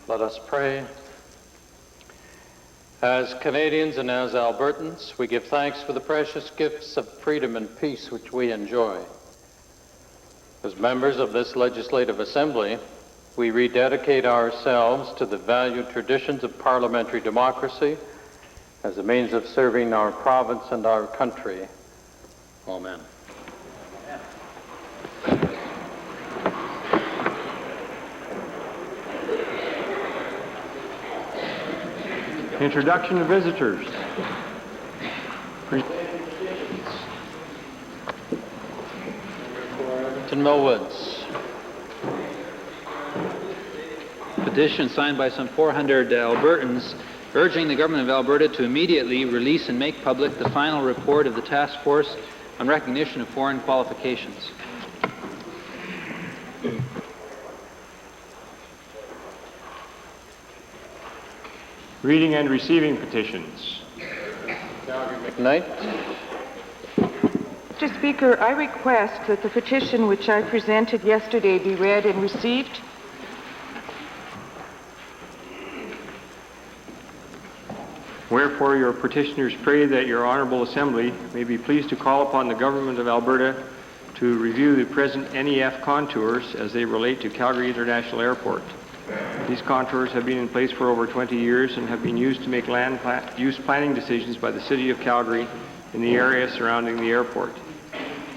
Let us pray. As Canadians and as Albertans, we give thanks for the precious gifts of freedom and peace which we enjoy. As members of this Legislative Assembly, we rededicate ourselves to the valued traditions of parliamentary democracy as a means of serving our province and our country. Amen. Introduction of visitors. Millwoods. Petition signed by some 400 Albertans urging the government of Alberta to immediately release and make public the final report of the task force on recognition of foreign qualifications. Reading and receiving petitions. McKnight. Mr. Speaker, I request that the petition which I presented yesterday be read and received. Wherefore your petitioners pray that your Honourable Assembly may be pleased to call upon the Government of Alberta to review the present NEF contours as they relate to Calgary International Airport. These contours have been in place for over 20 years and have been used to make land use planning decisions by the City of Calgary in the area surrounding the airport.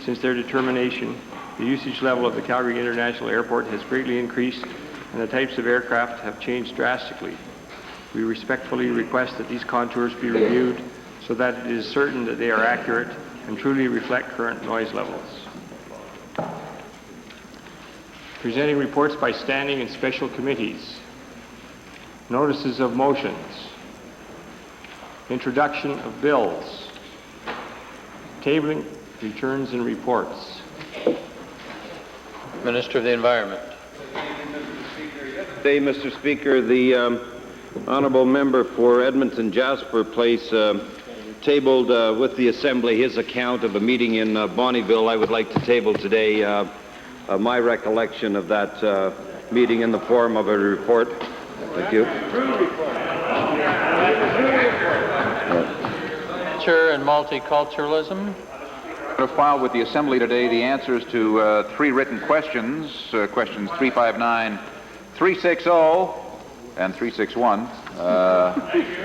Since their determination, the usage level of the Calgary International Airport has greatly increased and the types of aircraft have changed drastically. We respectfully request that these contours be reviewed so that it is certain that they are accurate and truly reflect current noise levels. Presenting reports by standing and special committees. Notices of motions. Introduction of bills. Tabling, returns and reports. Minister of the Environment. Today, Mr. Speaker, the honourable member for Edmonton Jasper Place tabled with the Assembly his account of a meeting in Bonnyville. I would like to table today my recollection of that meeting in the form of a report. Thank you. Culture and multiculturalism. To file with the Assembly today the answers to three written questions, questions 359, 360, and 361,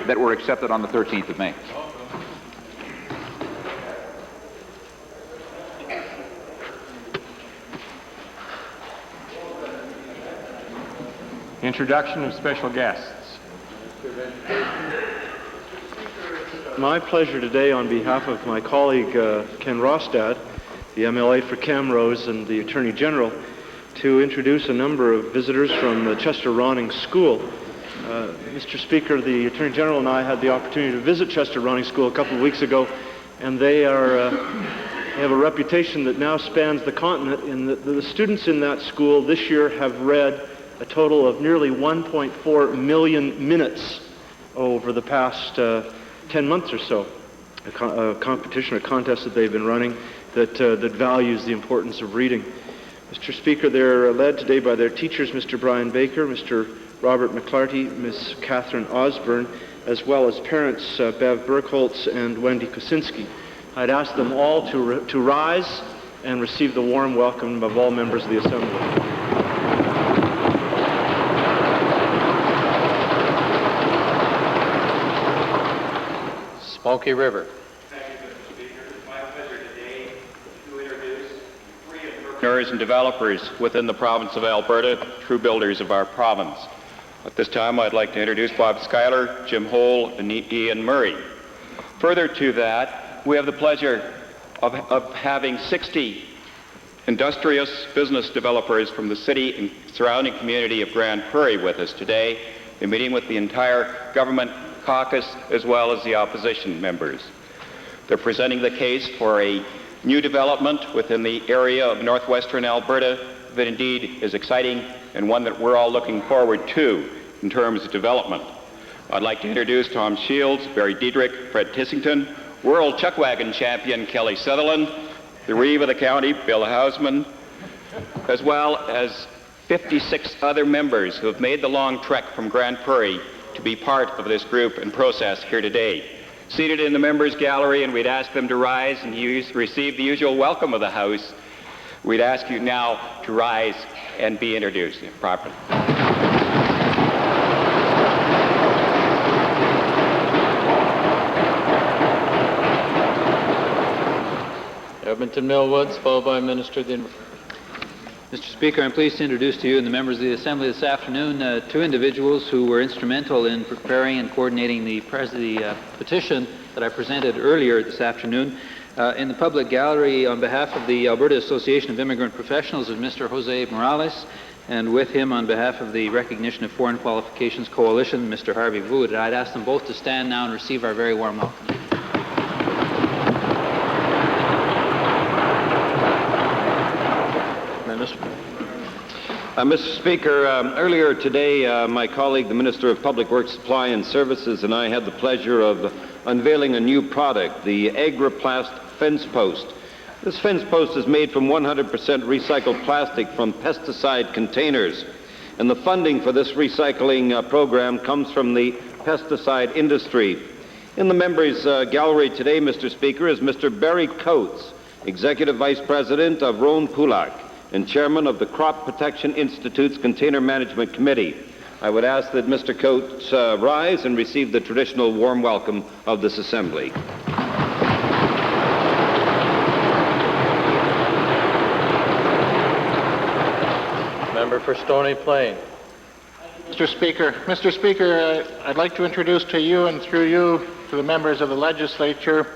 that were accepted on the 13th of May. Introduction of special guests. My pleasure today, on behalf of my colleague Ken Rostad, the MLA for Camrose and the Attorney General, to introduce a number of visitors from the Chester Ronning School. Mr. Speaker, the Attorney General and I had the opportunity to visit Chester Ronning School a couple of weeks ago, and they have a reputation that now spans the continent in that the students in that school this year have read a total of nearly 1.4 million minutes over the past 10 months or so. A contest that they've been running that values the importance of reading. Mr. Speaker, they're led today by their teachers, Mr. Brian Baker, Mr. Robert McClarty, Ms. Catherine Osborne, as well as parents Bev Burkholtz and Wendy Kosinski. I'd ask them all to rise and receive the warm welcome of all members of the Assembly. Smoky River. Thank you, Mr. Speaker. It's my pleasure today to introduce three entrepreneurs and developers within the province of Alberta, true builders of our province. At this time, I'd like to introduce Bob Schuyler, Jim Hole, and Ian Murray. Further to that, we have the pleasure of having 60 industrious business developers from the city and surrounding community of Grand Prairie with us today. They're meeting with the entire government caucus as well as the opposition members. They're presenting the case for a new development within the area of northwestern Alberta that indeed is exciting and one that we're all looking forward to in terms of development. I'd like to introduce Tom Shields, Barry Diedrich, Fred Tissington, World Chuckwagon Champion Kelly Sutherland, the Reeve of the County, Bill Hausman, as well as 56 other members who have made the long trek from Grand Prairie to be part of this group and process here today. Seated in the members' gallery, and we'd ask them to rise and receive the usual welcome of the House. We'd ask you now to rise and be introduced properly. Edmonton Millwoods, followed by Minister of the Mr. Speaker, I'm pleased to introduce to you and the members of the Assembly this afternoon two individuals who were instrumental in preparing and coordinating the petition that I presented earlier this afternoon. In the public gallery, on behalf of the Alberta Association of Immigrant Professionals, is Mr. Jose Morales, and with him, on behalf of the Recognition of Foreign Qualifications Coalition, Mr. Harvey Wood. I'd ask them both to stand now and receive our very warm welcome. Mr. Speaker, earlier today, my colleague, the Minister of Public Works, Supply and Services, and I had the pleasure of unveiling a new product, the Agriplast fence post. This fence post is made from 100% recycled plastic from pesticide containers, and the funding for this recycling program comes from the pesticide industry. In the members' gallery today, Mr. Speaker, is Mr. Barry Coates, Executive Vice President of Roan Pulak and Chairman of the Crop Protection Institute's Container Management Committee. I would ask that Mr. Coates rise and receive the traditional warm welcome of this Assembly. Member for Stony Plain. Mr. Speaker, I'd like to introduce to you and through you to the members of the legislature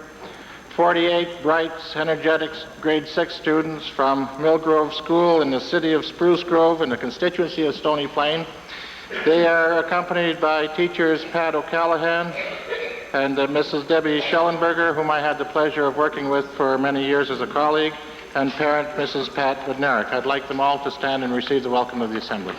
48 bright, energetic grade 6 students from Mill Grove School in the city of Spruce Grove in the constituency of Stony Plain. They are accompanied by teachers Pat O'Callahan and Mrs. Debbie Schellenberger, whom I had the pleasure of working with for many years as a colleague, and parent Mrs. Pat Bednarik. I'd like them all to stand and receive the welcome of the Assembly.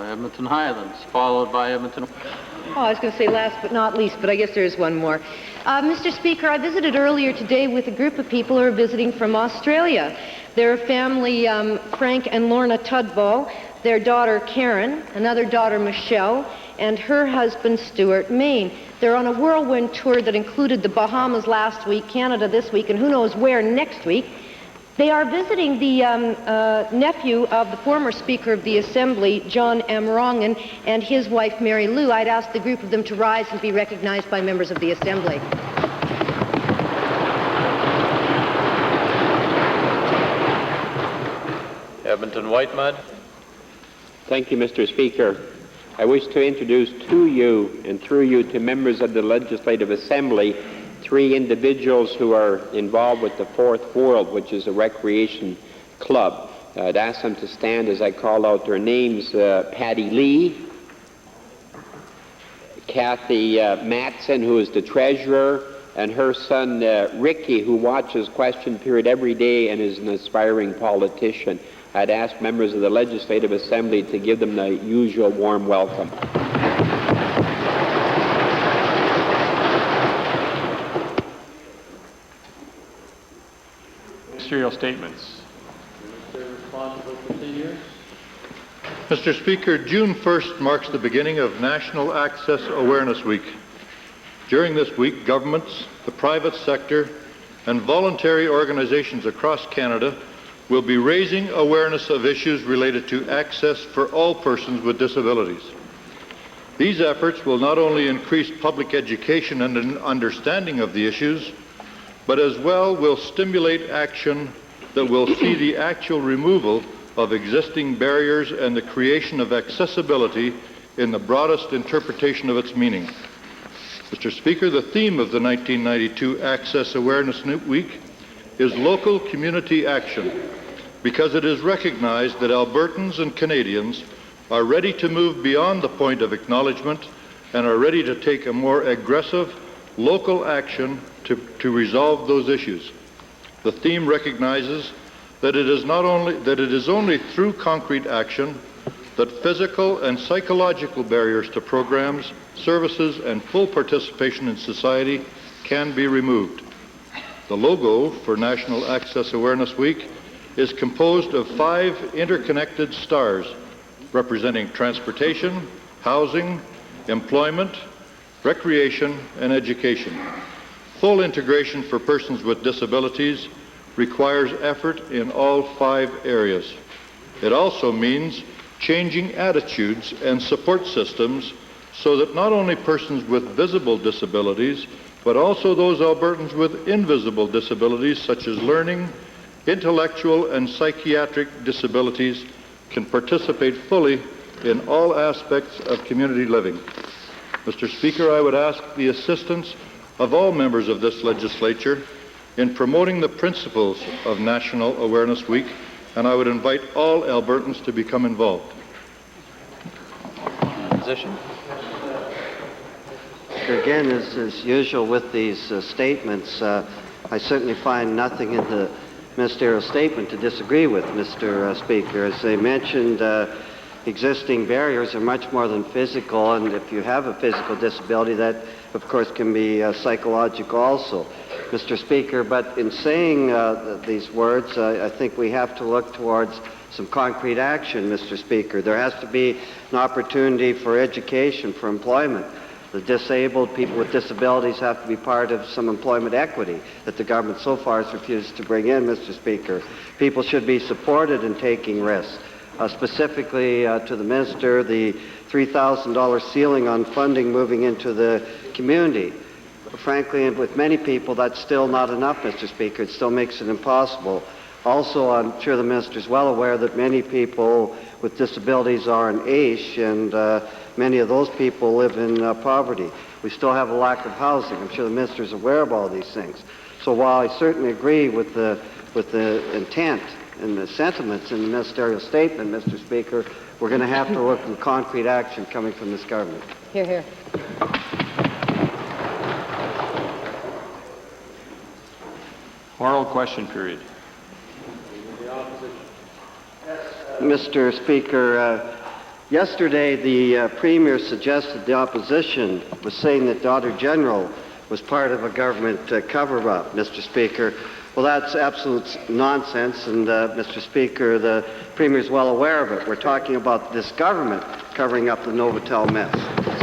Edmonton Highlands, followed by Edmonton. Oh, I was going to say last but not least, but I guess there is one more. Mr. Speaker, I visited earlier today with a group of people who are visiting from Australia. Their family, Frank and Lorna Tudball, their daughter Karen, another daughter Michelle, and her husband Stuart Main. They're on a whirlwind tour that included the Bahamas last week, Canada this week, and who knows where next week. They are visiting the nephew of the former Speaker of the Assembly, John M. Rongan, and his wife, Mary Lou. I'd ask the group of them to rise and be recognized by members of the Assembly. Edmonton Whitemud. Thank you, Mr. Speaker. I wish to introduce to you and through you to members of the Legislative Assembly three individuals who are involved with the Fourth World, which is a recreation club. I'd ask them to stand as I call out their names. Patty Lee, Kathy Matson, who is the treasurer, and her son Ricky, who watches Question Period every day and is an aspiring politician. I'd ask members of the Legislative Assembly to give them the usual warm welcome. Ministerial statements. Mr. Speaker, June 1st marks the beginning of National Access Awareness Week. During this week, governments, the private sector, and voluntary organizations across Canada will be raising awareness of issues related to access for all persons with disabilities. These efforts will not only increase public education and an understanding of the issues, but as well will stimulate action that will see the actual removal of existing barriers and the creation of accessibility in the broadest interpretation of its meaning. Mr. Speaker, the theme of the 1992 Access Awareness Week is local community action, because it is recognized that Albertans and Canadians are ready to move beyond the point of acknowledgement and are ready to take a more aggressive local action to resolve those issues. The theme recognizes that it is only through concrete action that physical and psychological barriers to programs, services, and full participation in society can be removed. The logo for National Access Awareness Week is composed of 5 interconnected stars representing transportation, housing, employment, recreation, and education. Full integration for persons with disabilities requires effort in all 5 areas. It also means changing attitudes and support systems so that not only persons with visible disabilities, but also those Albertans with invisible disabilities such as learning, intellectual, and psychiatric disabilities can participate fully in all aspects of community living. Mr. Speaker, I would ask the assistance of all members of this legislature in promoting the principles of National Awareness Week, and I would invite all Albertans to become involved. Position. Again, as usual with these statements, I certainly find nothing in the ministerial statement to disagree with, Mr. Speaker. As they mentioned, existing barriers are much more than physical, and if you have a physical disability, that of course can be psychological also, Mr. Speaker. But in saying these words, I think we have to look towards some concrete action, Mr. Speaker. There has to be an opportunity for education, for employment. The disabled, people with disabilities have to be part of some employment equity that the government so far has refused to bring in, Mr. Speaker. People should be supported in taking risks. Specifically to the Minister, the $3,000 ceiling on funding moving into the community. Frankly, and with many people, that's still not enough, Mr. Speaker. It still makes it impossible. Also, I'm sure the Minister is well aware that many people with disabilities are in AISH, and many of those people live in poverty. We still have a lack of housing. I'm sure the Minister is aware of all these things. So while I certainly agree with the intent and the sentiments in the ministerial statement, Mr. Speaker, we're going to have to look at concrete action coming from this government. Hear, hear. Oral question period. Mr. Speaker, yesterday the Premier suggested the opposition was saying that the Auditor General was part of a government cover-up, Mr. Speaker. Well, that's absolute nonsense, and Mr. Speaker, the Premier is well aware of it. We're talking about this government covering up the Novotel mess.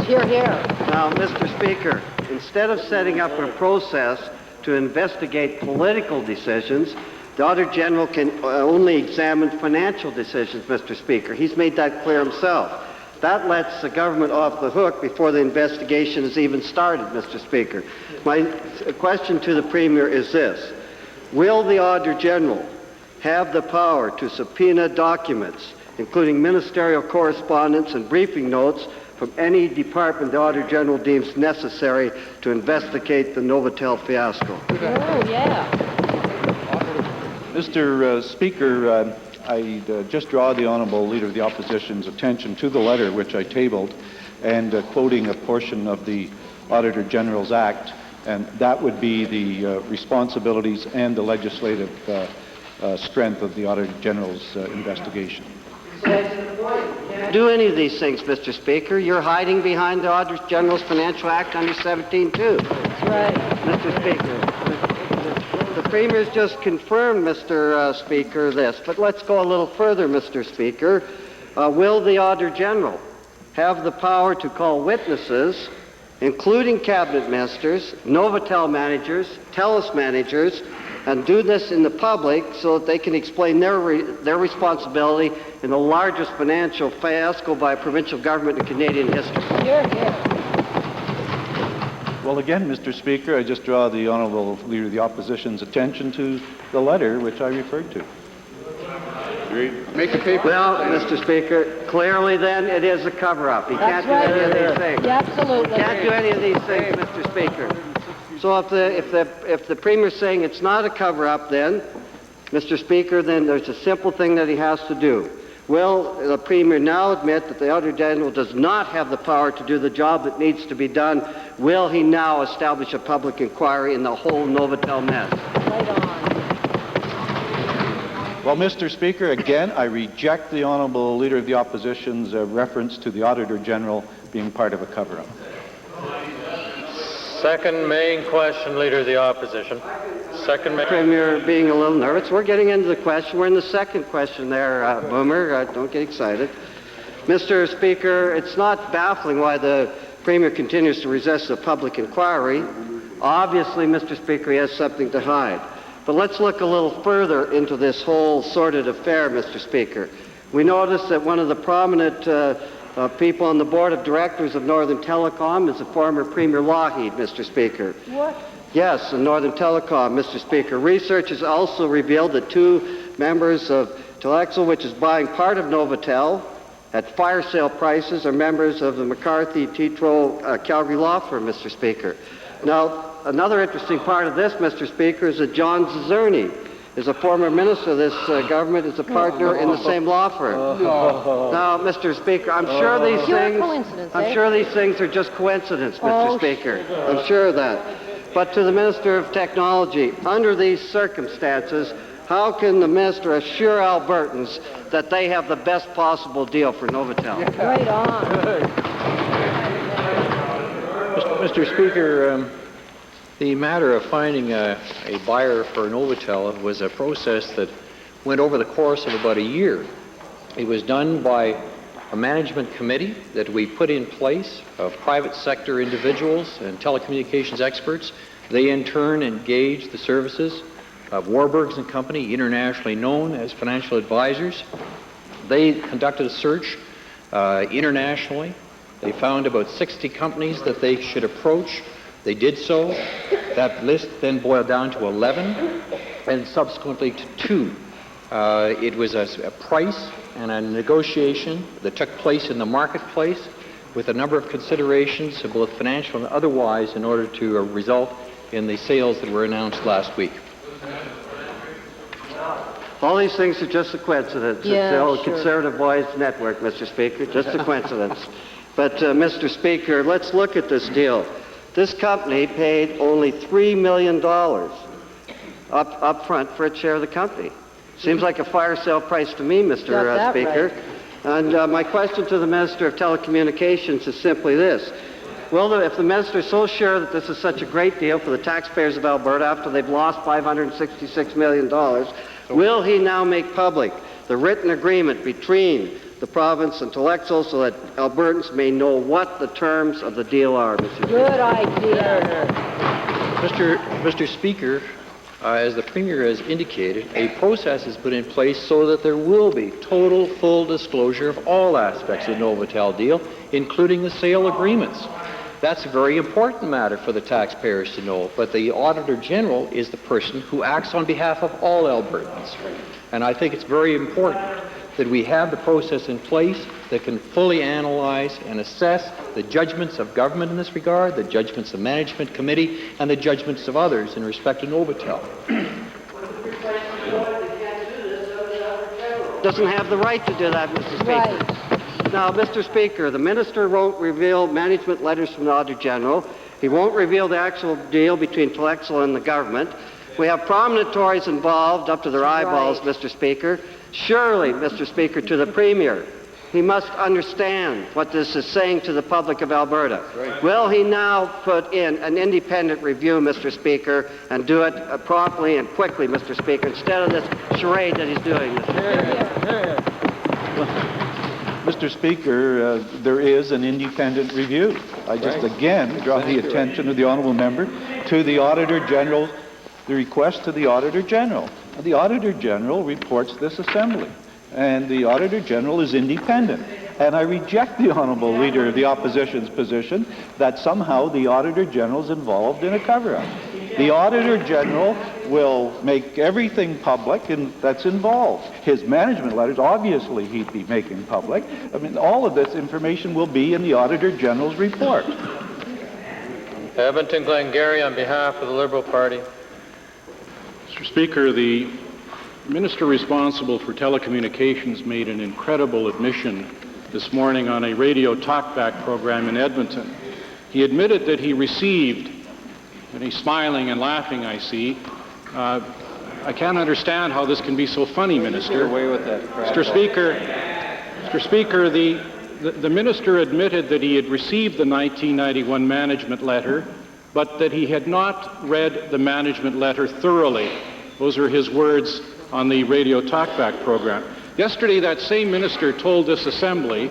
Hear, hear. Now, Mr. Speaker, instead of setting up a process to investigate political decisions, the Auditor General can only examine financial decisions, Mr. Speaker. He's made that clear himself. That lets the government off the hook before the investigation has even started, Mr. Speaker. My question to the Premier is this. Will the Auditor General have the power to subpoena documents, including ministerial correspondence and briefing notes, from any department the Auditor General deems necessary to investigate the Novotel fiasco? Oh, yeah. Mr. Speaker, I just draw the Honourable Leader of the Opposition's attention to the letter which I tabled, and quoting a portion of the Auditor General's Act, and that would be the responsibilities and the legislative strength of the Auditor General's investigation. Do any of these things, Mr. Speaker. You're hiding behind the Auditor General's Financial Act under 17.2. That's right. Mr. Speaker, the Premier's just confirmed, Mr. Speaker, this, but let's go a little further, Mr. Speaker. Will the Auditor General have the power to call witnesses, including cabinet ministers, Novotel managers, TELUS managers, and do this in the public so that they can explain their responsibility in the largest financial fiasco by a provincial government in Canadian history? Hear, hear. Well, again, Mr. Speaker, I just draw the Honourable Leader of the Opposition's attention to the letter which I referred to. Make a paper. Well, Mr. Speaker, clearly then it is a cover-up. He can't do any of these things. Yeah, absolutely. He can't do any of these things, Mr. Speaker. So if the Premier's saying it's not a cover-up then, Mr. Speaker, then there's a simple thing that he has to do. Will the Premier now admit that the Auditor General does not have the power to do the job that needs to be done? Will he now establish a public inquiry in the whole Novotel mess? Right on. Well, Mr. Speaker, again, I reject the Honourable Leader of the Opposition's reference to the Auditor General being part of a cover-up. Second main question, Leader of the Opposition. Second main... Premier being a little nervous. We're getting into the question. We're in the second question there, Boomer. Don't get excited. Mr. Speaker, it's not baffling why the Premier continues to resist a public inquiry. Obviously, Mr. Speaker, he has something to hide. But let's look a little further into this whole sordid affair, Mr. Speaker. We noticed that one of the prominent people on the board of directors of Northern Telecom is the former Premier Lougheed, Mr. Speaker. What? Yes, in Northern Telecom, Mr. Speaker. Research has also revealed that 2 members of Telexel, which is buying part of Novotel at fire sale prices, are members of the McCarthy Tetro Calgary law firm, Mr. Speaker. Now, another interesting part of this, Mr. Speaker, is that John Zerny is a former minister of this government, is a partner in the same law firm. Now, Mr. Speaker, I'm sure these things are just coincidence, Mr. Speaker. I'm sure of that. But to the Minister of Technology, under these circumstances, how can the minister assure Albertans that they have the best possible deal for Novotel? Right on. Mr. Speaker, the matter of finding a buyer for Novotel was a process that went over the course of about a year. It was done by a management committee that we put in place of private sector individuals and telecommunications experts. They in turn engaged the services of Warburgs and Company, internationally known as financial advisors. They conducted a search internationally. They found about 60 companies that they should approach. They did so. That list then boiled down to 11 and subsequently to 2. It was a price and a negotiation that took place in the marketplace with a number of considerations, both financial and otherwise, in order to result in the sales that were announced last week. All these things are just a coincidence. Yeah, it's the old sure. Conservative Voice Network, Mr. Speaker, just a coincidence. But, Mr. Speaker, let's look at this deal. This company paid only $3 million up front for its share of the company. Seems like a fire sale price to me, Mr. Speaker. Right. And my question to the Minister of Telecommunications is simply this. If the Minister is so sure that this is such a great deal for the taxpayers of Alberta after they've lost $566 million, will he now make public the written agreement between the province and Telexel so that Albertans may know what the terms of the deal are, Mr. Speaker? Good idea. Mr. Speaker, as the Premier has indicated, a process is put in place so that there will be total, full disclosure of all aspects of the Novotel deal, including the sale agreements. That's a very important matter for the taxpayers to know, but the Auditor General is the person who acts on behalf of all Albertans. And I think it's very important that we have the process in place that can fully analyze and assess the judgments of government in this regard, the judgments of management committee, and the judgments of others in respect to Novotel. Doesn't have the right to do that, Mr. Speaker. Right. Now, Mr. Speaker, the Minister won't reveal management letters from the Auditor General. He won't reveal the actual deal between Telexel and the government. We have prominent Tories involved up to their eyeballs, right. Mr. Speaker. Surely, Mr. Speaker, to the Premier, he must understand what this is saying to the public of Alberta. Right. Will he now put in an independent review, Mr. Speaker, and do it promptly and quickly, Mr. Speaker, instead of this charade that he's doing, Mr. Speaker? Mr. Speaker, there is an independent review. I just again draw the attention of the honourable member to the Auditor General, the request to the Auditor General. The Auditor General reports this Assembly, and the Auditor General is independent. And I reject the Honourable Leader of the Opposition's position that somehow the Auditor General is involved in a cover-up. The Auditor General will make everything public that's involved. His management letters, obviously he'd be making public. I mean, all of this information will be in the Auditor General's report. Edmonton Glengarry on behalf of the Liberal Party. Mr. Speaker, the minister responsible for telecommunications made an incredible admission this morning on a radio talkback program in Edmonton. He admitted that he received, and he's smiling and laughing, I see, I can't understand how this can be so funny, Minister. Get away with that. Mr. Speaker, the Minister admitted that he had received the 1991 management letter, but that he had not read the management letter thoroughly. Those are his words on the radio talkback program. Yesterday, that same minister told this assembly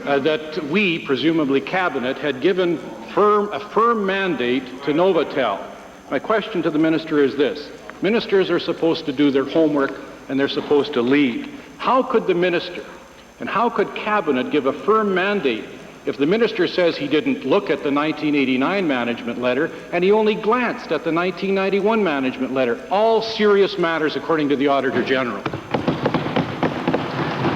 that we, presumably cabinet, had given a firm mandate to Novotel. My question to the minister is this. Ministers are supposed to do their homework and they're supposed to lead. How could the minister and how could cabinet give a firm mandate if the minister says he didn't look at the 1989 management letter and he only glanced at the 1991 management letter? All serious matters according to the Auditor General.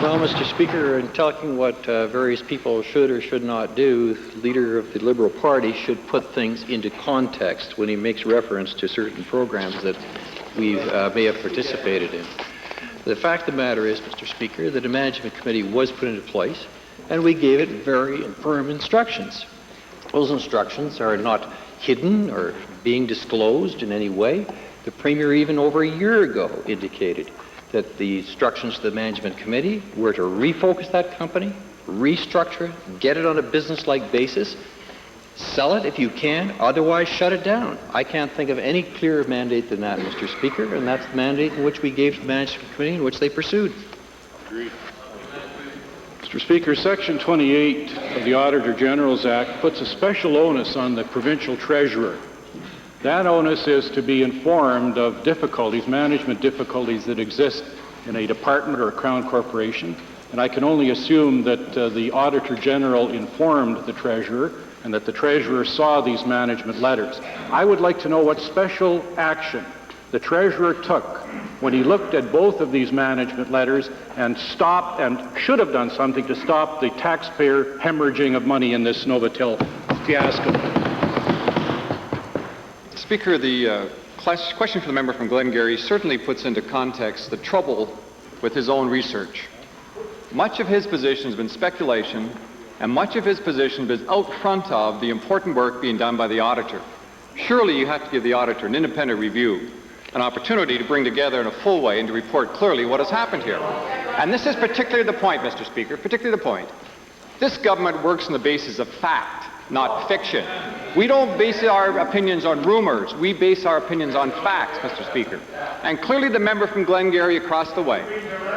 Well, Mr. Speaker, in talking what various people should or should not do, the leader of the Liberal Party should put things into context when he makes reference to certain programs that we may have participated in. The fact of the matter is, Mr. Speaker, that a management committee was put into place, and we gave it very firm instructions. Those instructions are not hidden or being disclosed in any way. The Premier, even over a year ago, indicated that the instructions to the management committee were to refocus that company, restructure it, get it on a business-like basis, sell it if you can, otherwise shut it down. I can't think of any clearer mandate than that, Mr. Speaker, and that's the mandate in which we gave to the management committee in which they pursued. Agreed. Mr. Speaker, Section 28 of the Auditor General's Act puts a special onus on the provincial treasurer. That onus is to be informed of difficulties, management difficulties that exist in a department or a Crown corporation, and I can only assume that the Auditor General informed the Treasurer and that the Treasurer saw these management letters. I would like to know what special action the Treasurer took when he looked at both of these management letters and stopped and should have done something to stop the taxpayer hemorrhaging of money in this Novotel fiasco. Speaker, the question for the member from Glengarry certainly puts into context the trouble with his own research. Much of his position has been speculation, and much of his position has been out front of the important work being done by the auditor. Surely you have to give the auditor an independent review, an opportunity to bring together in a full way and to report clearly what has happened here. And this is particularly the point, Mr. Speaker, particularly the point. This government works on the basis of fact, not fiction. We don't base our opinions on rumors. We base our opinions on facts, Mr. Speaker. And clearly the member from Glengarry across the way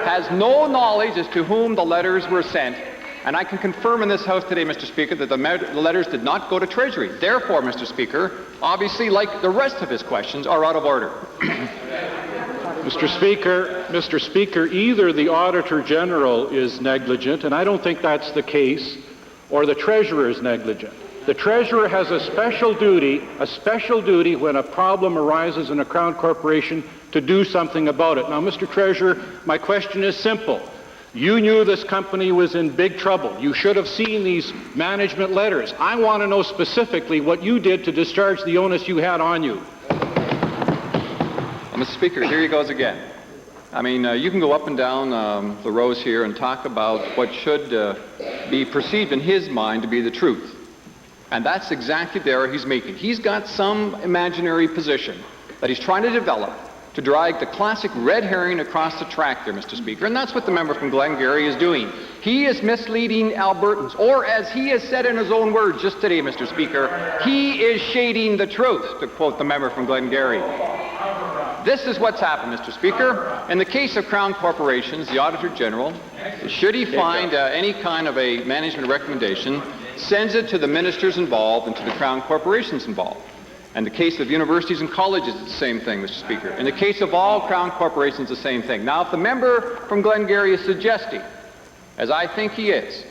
has no knowledge as to whom the letters were sent. And I can confirm in this House today, Mr. Speaker, that the letters did not go to Treasury. Therefore, Mr. Speaker, obviously, like the rest of his questions, are out of order. Mr. Speaker, either the Auditor General is negligent, and I don't think that's the case, or the Treasurer is negligent. The Treasurer has a special duty when a problem arises in a Crown corporation to do something about it. Now, Mr. Treasurer, my question is simple. You knew this company was in big trouble. You should have seen these management letters. I want to know specifically what you did to discharge the onus you had on you. Mr. Speaker, here he goes again. I mean, you can go up and down the rows here and talk about what should be perceived in his mind to be the truth. And that's exactly the error he's making. He's got some imaginary position that he's trying to develop to drag the classic red herring across the track there, Mr. Speaker. And that's what the member from Glengarry is doing. He is misleading Albertans, or as he has said in his own words just today, Mr. Speaker, he is shading the truth, to quote the member from Glengarry. This is what's happened, Mr. Speaker. In the case of Crown corporations, the Auditor General, should he find any kind of a management recommendation, sends it to the ministers involved and to the Crown corporations involved. In the case of universities and colleges, it's the same thing, Mr. Speaker. In the case of all Crown corporations, the same thing. Now, if the member from Glengarry is suggesting, as I think he is,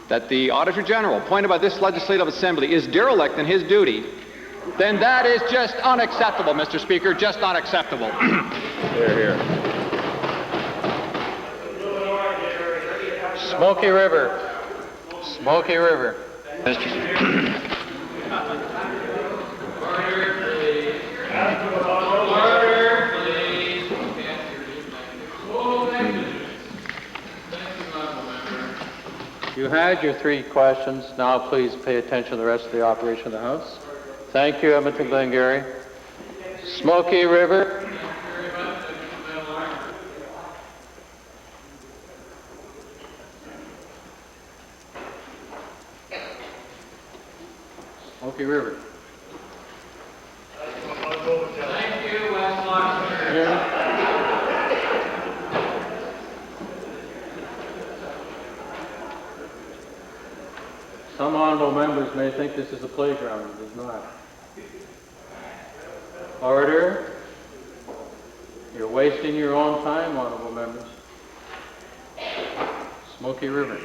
that the Auditor General appointed by this Legislative Assembly is derelict in his duty, then that is just unacceptable, Mr. Speaker, just unacceptable. Hear, hear. Smoky River. Smoky River. You had your 3 questions. Now please pay attention to the rest of the operation of the House. Thank you, Edmonton Glengarry. Smoky River. Smoky River. Thank you, West Some honorable members may think this is a playground. It is not. Order. You're wasting your own time, honorable members. Smoky River.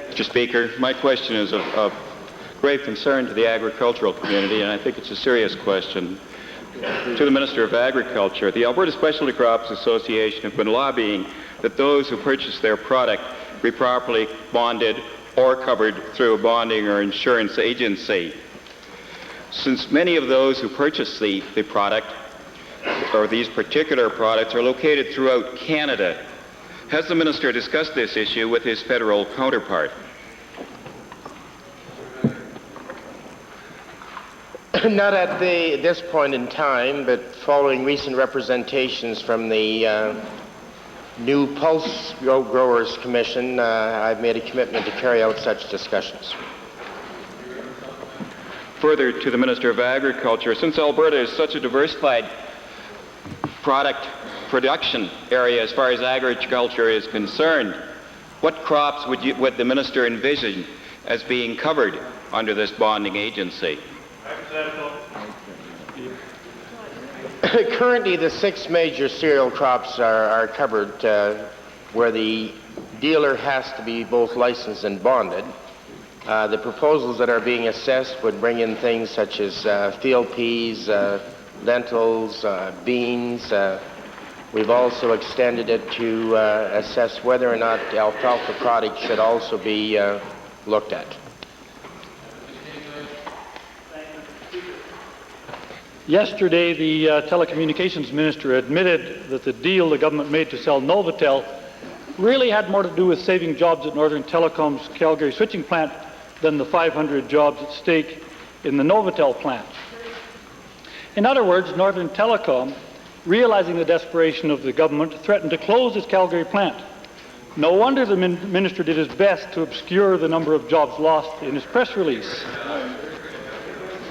Mr. Speaker, my question is of great concern to the agricultural community, and I think it's a serious question. To the Minister of Agriculture, the Alberta Specialty Crops Association have been lobbying that those who purchase their product be properly bonded or covered through a bonding or insurance agency. Since many of those who purchase the product, or these particular products, are located throughout Canada, has the Minister discussed this issue with his federal counterpart? Not at this point in time, but following recent representations from the new Pulse Growers Commission, I've made a commitment to carry out such discussions. Further, to the Minister of Agriculture, since Alberta is such a diversified product production area as far as agriculture is concerned, what crops would the Minister envision as being covered under this bonding agency? Currently, the 6 major cereal crops are covered where the dealer has to be both licensed and bonded. The proposals that are being assessed would bring in things such as field peas, lentils, beans. We've also extended it to assess whether or not alfalfa products should also be looked at. Yesterday, the telecommunications minister admitted that the deal the government made to sell Novotel really had more to do with saving jobs at Northern Telecom's Calgary switching plant than the 500 jobs at stake in the Novotel plant. In other words, Northern Telecom, realizing the desperation of the government, threatened to close its Calgary plant. No wonder the minister did his best to obscure the number of jobs lost in his press release.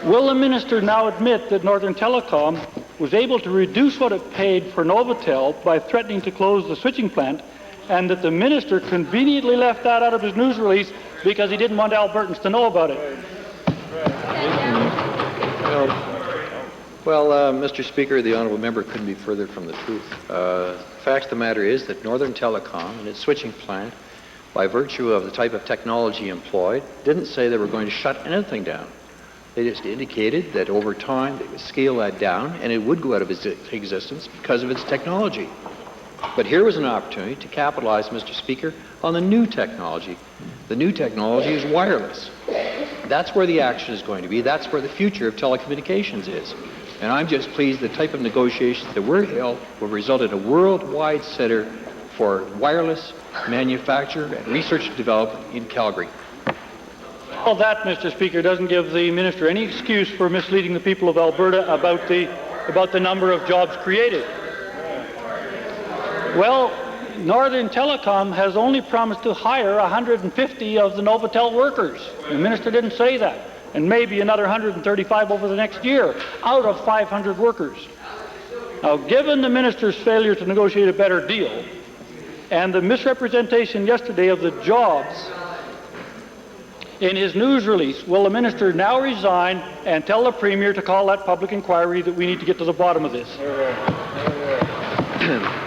Will the minister now admit that Northern Telecom was able to reduce what it paid for Novotel by threatening to close the switching plant, and that the minister conveniently left that out of his news release because he didn't want Albertans to know about it? Well, Mr. Speaker, the honourable member couldn't be further from the truth. The fact of the matter is that Northern Telecom and its switching plant, by virtue of the type of technology employed, didn't say they were going to shut anything down. They just indicated that over time they would scale that down and it would go out of existence because of its technology. But here was an opportunity to capitalize, Mr. Speaker, on the new technology. The new technology is wireless. That's where the action is going to be. That's where the future of telecommunications is. And I'm just pleased the type of negotiations that were held will result in a worldwide center for wireless manufacture and research and development in Calgary. All that, Mr. Speaker, doesn't give the minister any excuse for misleading the people of Alberta about the number of jobs created. Well, Northern Telecom has only promised to hire 150 of the Novotel workers. The minister didn't say that. And maybe another 135 over the next year, out of 500 workers. Now, given the minister's failure to negotiate a better deal, and the misrepresentation yesterday of the jobs in his news release, will the minister now resign and tell the Premier to call that public inquiry that we need to get to the bottom of this?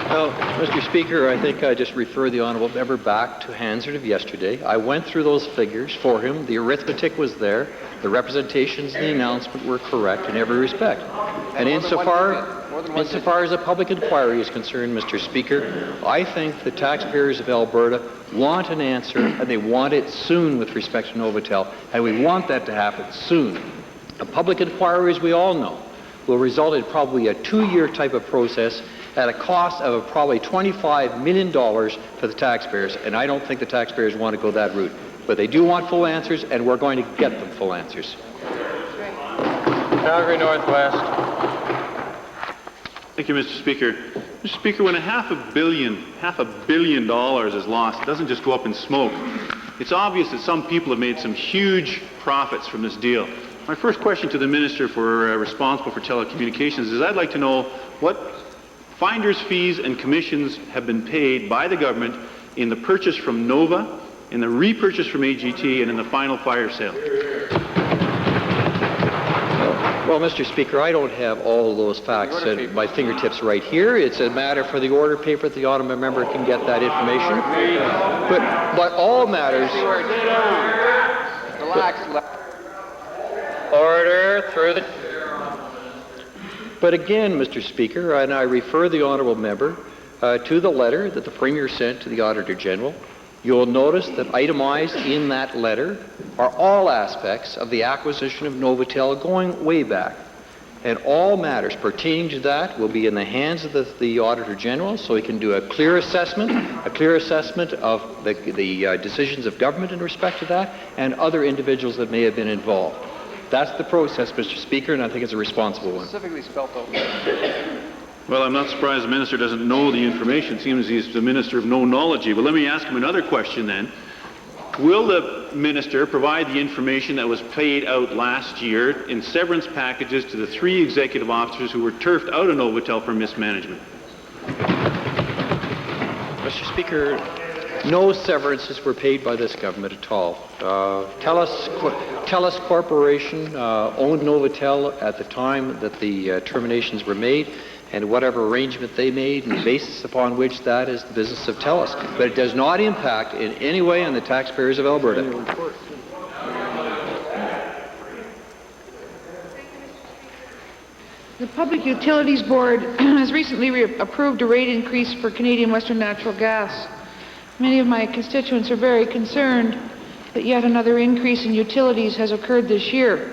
Well, Mr. Speaker, I think I just refer the honourable member back to Hansard of yesterday. I went through those figures for him. The arithmetic was there. The representations in the announcement were correct in every respect. And insofar as a public inquiry is concerned, Mr. Speaker, I think the taxpayers of Alberta want an answer, and they want it soon with respect to Novotel, and we want that to happen soon. A public inquiry, as we all know, will result in probably a 2-year type of process at a cost of probably $25 million for the taxpayers, and I don't think the taxpayers want to go that route. But they do want full answers, and we're going to get them full answers. Calgary Northwest. Thank you, Mr. Speaker. Mr. Speaker, when $500 million is lost, it doesn't just go up in smoke. It's obvious that some people have made some huge profits from this deal. My first question to the Minister responsible for telecommunications is I'd like to know what finder's fees and commissions have been paid by the government in the purchase from Nova, in the repurchase from AGT, and in the final fire sale. Well, Mr. Speaker, I don't have all of those facts at my fingertips right here. It's a matter for the order paper. The honourable member can get that information. But all matters... Order through the... But again, Mr. Speaker, and I refer the honourable member to the letter that the Premier sent to the Auditor General. You'll notice that itemized in that letter are all aspects of the acquisition of Novotel going way back. And all matters pertaining to that will be in the hands of the Auditor General, so he can do a clear assessment of the decisions of government in respect to that and other individuals that may have been involved. That's the process, Mr. Speaker, and I think it's a responsible one. Specifically spelled out. Well, I'm not surprised the Minister doesn't know the information. It seems he's the Minister of no knowledge. But let me ask him another question then. Will the Minister provide the information that was paid out last year in severance packages to the 3 executive officers who were turfed out of Novotel for mismanagement? Mr. Speaker, no severances were paid by this government at all. TELUS Corporation owned Novotel at the time that the terminations were made, and whatever arrangement they made, and the basis upon which that is the business of TELUS. But it does not impact in any way on the taxpayers of Alberta. The Public Utilities Board has recently approved a rate increase for Canadian Western Natural Gas. Many of my constituents are very concerned that yet another increase in utilities has occurred this year.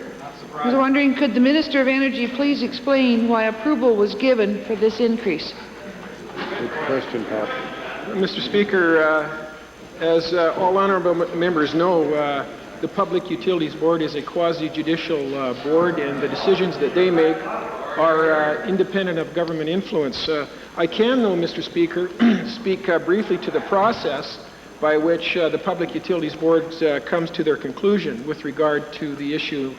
I was wondering, could the Minister of Energy please explain why approval was given for this increase? Good question, Pat. Mr. Speaker, as all honourable members know, the Public Utilities Board is a quasi-judicial board, and the decisions that they make are independent of government influence. I can, though, Mr. Speaker, speak briefly to the process by which the Public Utilities Board comes to their conclusion with regard to the issue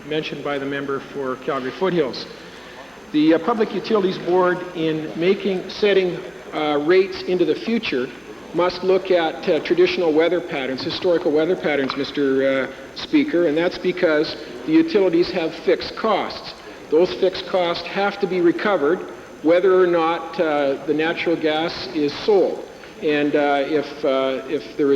mentioned by the member for Calgary Foothills. The Public Utilities Board, in setting rates into the future, must look at traditional weather patterns, historical weather patterns, Mr. Speaker, and that's because the utilities have fixed costs. Those fixed costs have to be recovered whether or not the natural gas is sold. And if there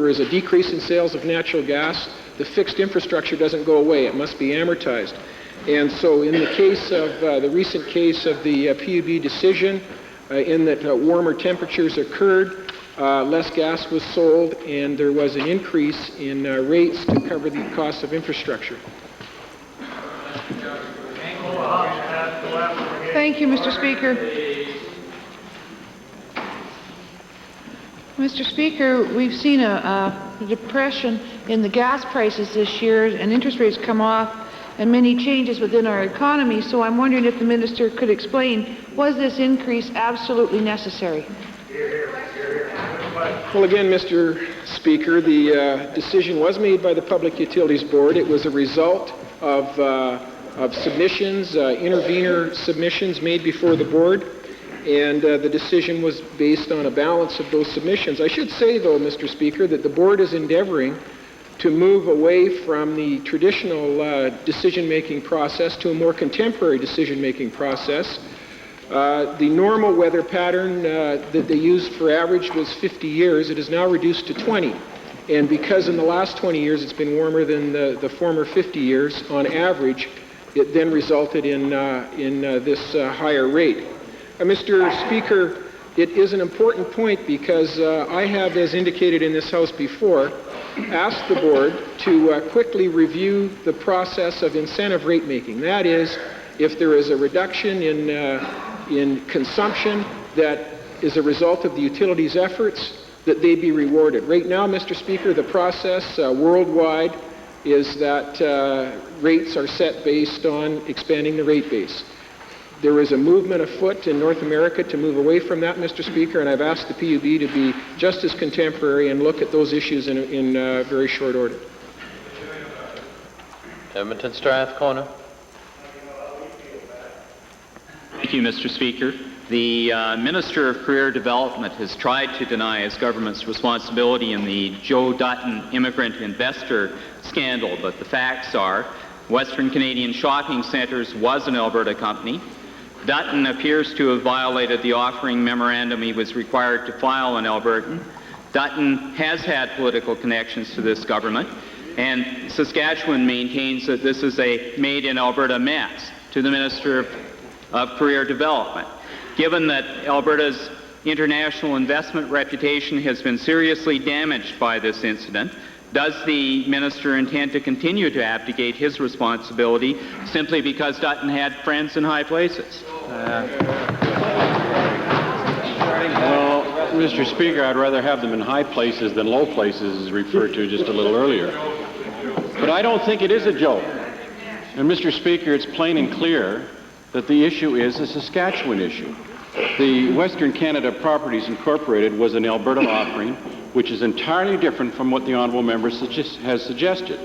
is a decrease in sales of natural gas, the fixed infrastructure doesn't go away. It must be amortized. And so in the case of the recent case of the PUB decision, in that warmer temperatures occurred, less gas was sold, and there was an increase in rates to cover the cost of infrastructure. Thank you, Mr. Speaker. Mr. Speaker, we've seen a depression in the gas prices this year, and interest rates come off, and many changes within our economy. So I'm wondering if the Minister could explain, was this increase absolutely necessary? Well, again, Mr. Speaker, the decision was made by the Public Utilities Board. It was a result of submissions, intervenor submissions made before the board, and the decision was based on a balance of those submissions. I should say, though, Mr. Speaker, that the board is endeavoring to move away from the traditional decision-making process to a more contemporary decision-making process. The normal weather pattern that they used for average was 50 years. It is now reduced to 20. And because in the last 20 years it's been warmer than the former 50 years, on average, it then resulted in this higher rate. Mr. Speaker, it is an important point because I have, as indicated in this House before, asked the board to quickly review the process of incentive rate making. That is, if there is a reduction in consumption that is a result of the utilities' efforts, that they be rewarded. Right now, Mr. Speaker, the process worldwide is that rates are set based on expanding the rate base. There is a movement afoot in North America to move away from that, Mr. Speaker, and I've asked the PUB to be just as contemporary and look at those issues in very short order. Edmonton Strathcona. Thank you, Mr. Speaker. The Minister of Career Development has tried to deny his government's responsibility in the Joe Dutton immigrant investor scandal, but the facts are Western Canadian Shopping Centres was an Alberta company. Dutton appears to have violated the offering memorandum he was required to file in Alberta. Dutton has had political connections to this government, and Saskatchewan maintains that this is a made-in-Alberta mess. To the Minister of Career Development, given that Alberta's international investment reputation has been seriously damaged by this incident, does the minister intend to continue to abdicate his responsibility simply because Dutton had friends in high places? Well, Mr. Speaker, I'd rather have them in high places than low places, as referred to just a little earlier. But I don't think it is a joke. And Mr. Speaker, it's plain and clear that the issue is a Saskatchewan issue. The Western Canada Properties Incorporated was an Alberta offering, which is entirely different from what the honourable member has suggested.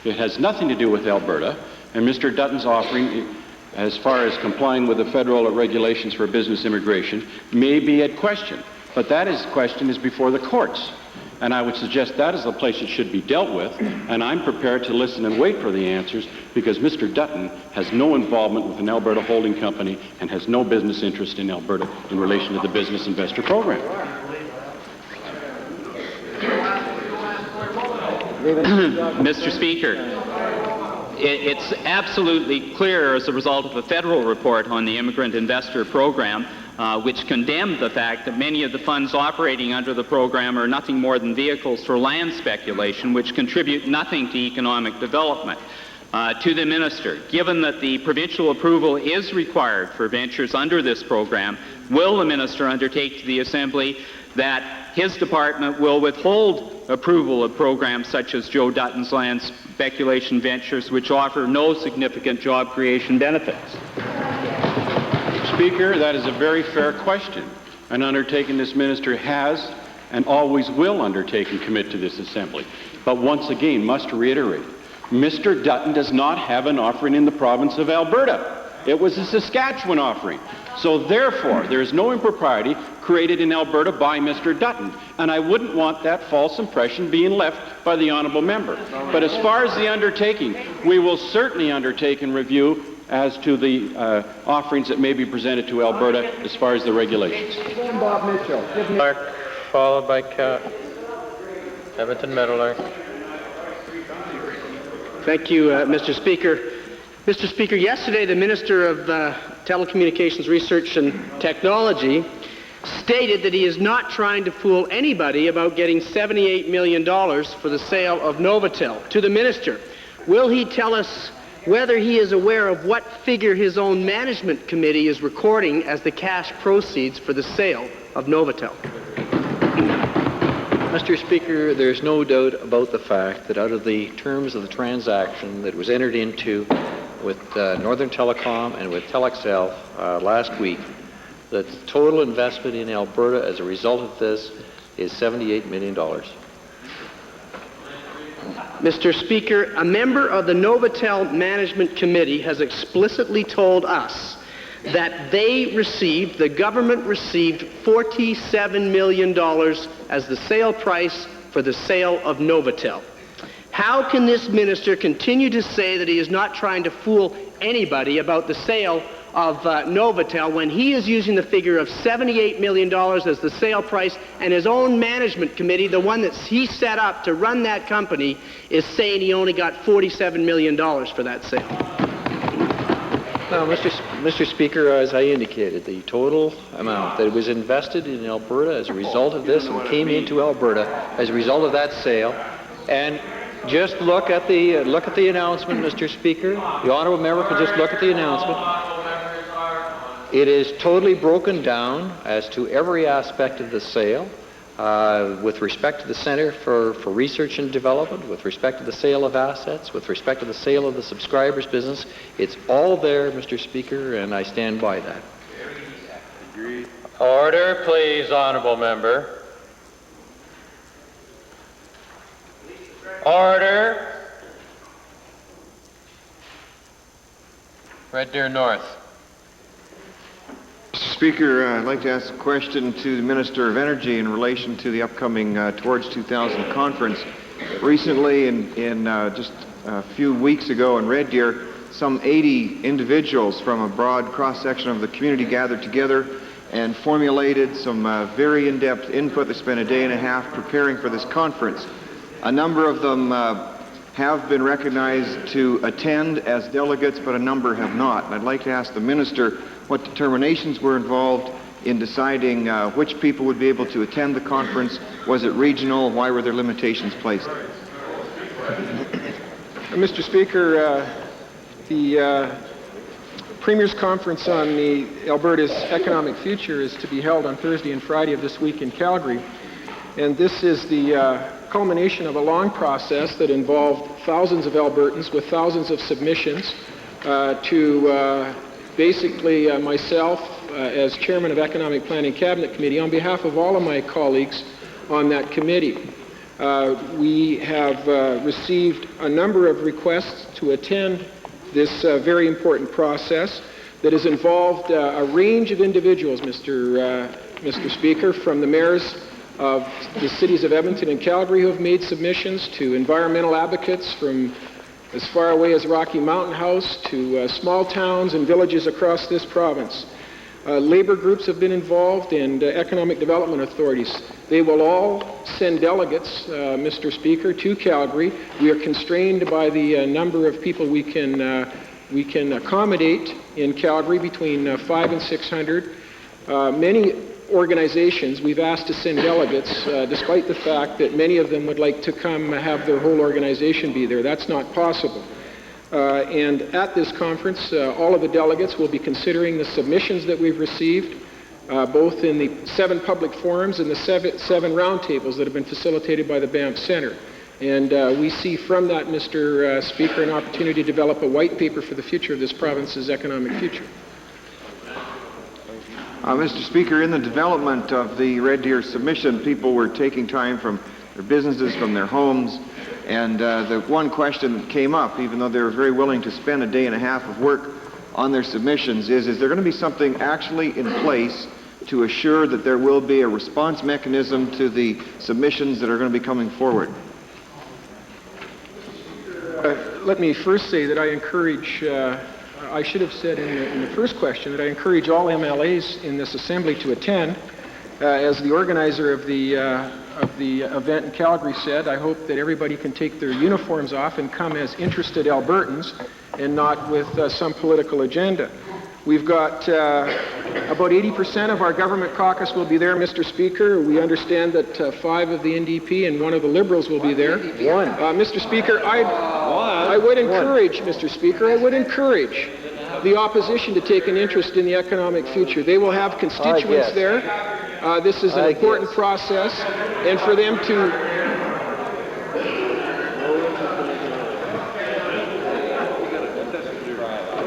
It has nothing to do with Alberta, and Mr. Dutton's offering, as far as complying with the federal regulations for business immigration, may be at question. But that question is before the courts. And I would suggest that is the place it should be dealt with, and I'm prepared to listen and wait for the answers, because Mr. Dutton has no involvement with an Alberta holding company and has no business interest in Alberta in relation to the business investor program. Mr. Speaker, it's absolutely clear as a result of a federal report on the immigrant investor program which condemned the fact that many of the funds operating under the program are nothing more than vehicles for land speculation, which contribute nothing to economic development. To the minister, given that the provincial approval is required for ventures under this program, will the minister undertake to the Assembly that his department will withhold approval of programs such as Joe Dutton's land speculation ventures, which offer no significant job creation benefits? Speaker, that is a very fair question. An undertaking this minister has and always will undertake and commit to this Assembly. But once again, must reiterate, Mr. Dutton does not have an offering in the province of Alberta. It was a Saskatchewan offering. So therefore, there is no impropriety created in Alberta by Mr. Dutton. And I wouldn't want that false impression being left by the honourable member. But as far as the undertaking, we will certainly undertake and review as to the offerings that may be presented to Alberta as far as the regulations. Bob Mitchell. Clark, followed by Edmonton Meadowlark. Thank you, Mr. Speaker. Mr. Speaker, yesterday the Minister of Telecommunications Research and Technology stated that he is not trying to fool anybody about getting $78 million for the sale of Novotel. To the Minister, will he tell us whether he is aware of what figure his own management committee is recording as the cash proceeds for the sale of Novotel? Mr. Speaker, there's no doubt about the fact that out of the terms of the transaction that was entered into with Northern Telecom and with Telexel last week, the total investment in Alberta as a result of this is $78 million. Mr. Speaker, a member of the Novotel Management Committee has explicitly told us that the government received $47 million as the sale price for the sale of Novotel. How can this minister continue to say that he is not trying to fool anybody about the sale of Novotel when he is using the figure of $78 million as the sale price, and his own management committee, the one that he set up to run that company, is saying he only got $47 million for that sale? Now, Mr. Speaker, as I indicated, the total amount that was invested in Alberta as a result of this and came into Alberta as a result of that sale, and just look at the announcement, Mr. Speaker. The honourable member can just look at the announcement. It is totally broken down as to every aspect of the sale. with respect to the Center for Research and Development, with respect to the sale of assets, with respect to the sale of the subscribers business. It's all there, Mr. Speaker, and I stand by that. Order, please, honorable member. Order. Red Deer North. Mr. Speaker, I'd like to ask a question to the Minister of Energy in relation to the upcoming Towards 2000 conference. Recently, in just a few weeks ago in Red Deer, some 80 individuals from a broad cross-section of the community gathered together and formulated some very in-depth input. They spent a day and a half preparing for this conference. A number of them have been recognized to attend as delegates, but a number have not. And I'd like to ask the Minister what determinations were involved in deciding which people would be able to attend the conference. Was it regional? Why were there limitations placed? Mr. Speaker, the Premier's Conference on the Alberta's economic future is to be held on Thursday and Friday of this week in Calgary. And this is the culmination of a long process that involved thousands of Albertans with thousands of submissions to basically myself as chairman of Economic Planning Cabinet Committee on behalf of all of my colleagues on that committee. We have received a number of requests to attend this very important process that has involved a range of individuals, Mr. Speaker, from the mayors of the cities of Edmonton and Calgary who have made submissions, to environmental advocates from as far away as Rocky Mountain House, to small towns and villages across this province. Labor groups have been involved, and economic development authorities. They will all send delegates, Mr. Speaker, to Calgary. We are constrained by the number of people we can accommodate in Calgary, between 500 and 600. Many organizations we've asked to send delegates, despite the fact that many of them would like to come have their whole organization be there. That's not possible. And at this conference, all of the delegates will be considering the submissions that we've received, both in the 7 public forums and the 7 roundtables that have been facilitated by the Banff Centre. And we see from that, Mr. Speaker, an opportunity to develop a white paper for the future of this province's economic future. Mr. Speaker, in the development of the Red Deer submission, people were taking time from their businesses, from their homes, and the one question that came up, even though they were very willing to spend a day and a half of work on their submissions, is there going to be something actually in place to assure that there will be a response mechanism to the submissions that are going to be coming forward? Let me first say that I encourage, I should have said in the first question, that I encourage all MLAs in this assembly to attend. As the organizer of the event in Calgary said, I hope that everybody can take their uniforms off and come as interested Albertans and not with some political agenda. We've got about 80% of our government caucus will be there, Mr. Speaker. We understand that 5 of the NDP and 1 of the Liberals will be there. Mr. Speaker, I would encourage, Mr. Speaker, I would encourage the opposition to take an interest in the economic future. They will have constituents there. This is an important process, and for them to...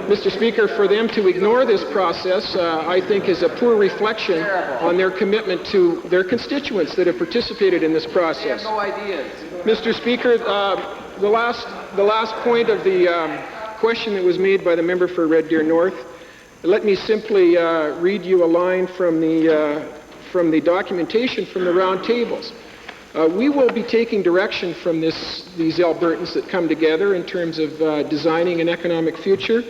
Mr. Speaker, for them to ignore this process, I think, is a poor reflection on their commitment to their constituents that have participated in this process. Mr. Speaker, the last point of the question that was made by the member for Red Deer North, let me simply read you a line from the documentation from the round tables. We will be taking direction from these Albertans that come together in terms of designing an economic future.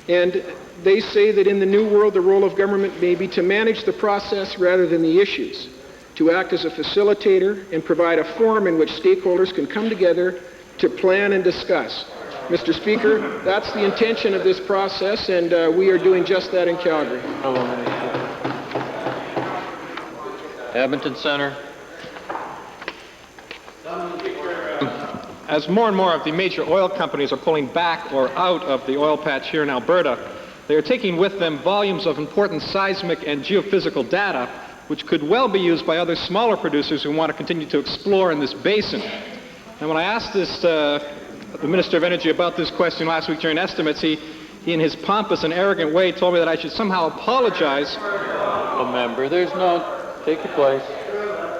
And they say that in the new world, the role of government may be to manage the process rather than the issues, to act as a facilitator and provide a forum in which stakeholders can come together to plan and discuss. Mr. Speaker, that's the intention of this process, and we are doing just that in Calgary. Edmonton Centre. As more and more of the major oil companies are pulling back or out of the oil patch here in Alberta, they are taking with them volumes of important seismic and geophysical data which could well be used by other smaller producers who want to continue to explore in this basin. And when I asked the Minister of Energy about this question last week during estimates, he in his pompous and arrogant way told me that I should somehow apologize. A member, take your place.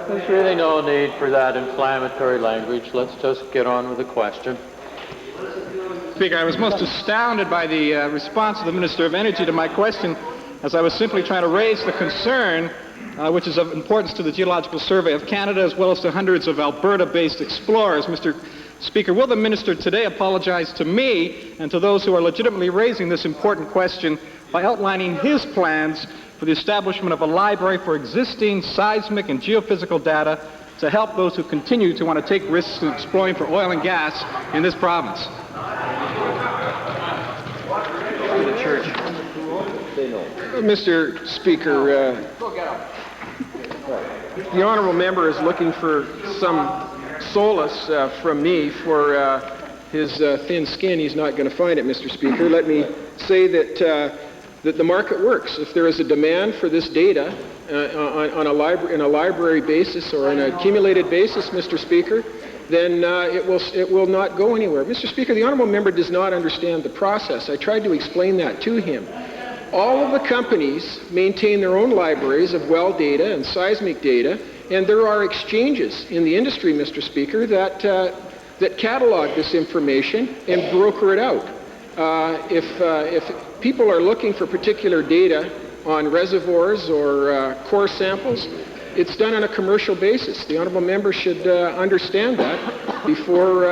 There's really no need for that inflammatory language. Let's just get on with the question. Speaker, I was most astounded by the response of the Minister of Energy to my question, as I was simply trying to raise the concern, which is of importance to the Geological Survey of Canada as well as to hundreds of Alberta-based explorers. Mr. Speaker, will the Minister today apologize to me and to those who are legitimately raising this important question by outlining his plans for the establishment of a library for existing seismic and geophysical data to help those who continue to want to take risks in exploring for oil and gas in this province? Mr. Speaker, the honourable member is looking for some solace from me for his thin skin. He's not going to find it, Mr. Speaker. Let me say that the market works. If there is a demand for this data on a library basis or on an accumulated basis, Mr. Speaker, then it will not go anywhere. Mr. Speaker, the honourable member does not understand the process. I tried to explain that to him. All of the companies maintain their own libraries of well data and seismic data, and there are exchanges in the industry, Mr. Speaker, that catalog this information and broker it out. If people are looking for particular data on reservoirs or core samples, it's done on a commercial basis. The honourable member should understand that before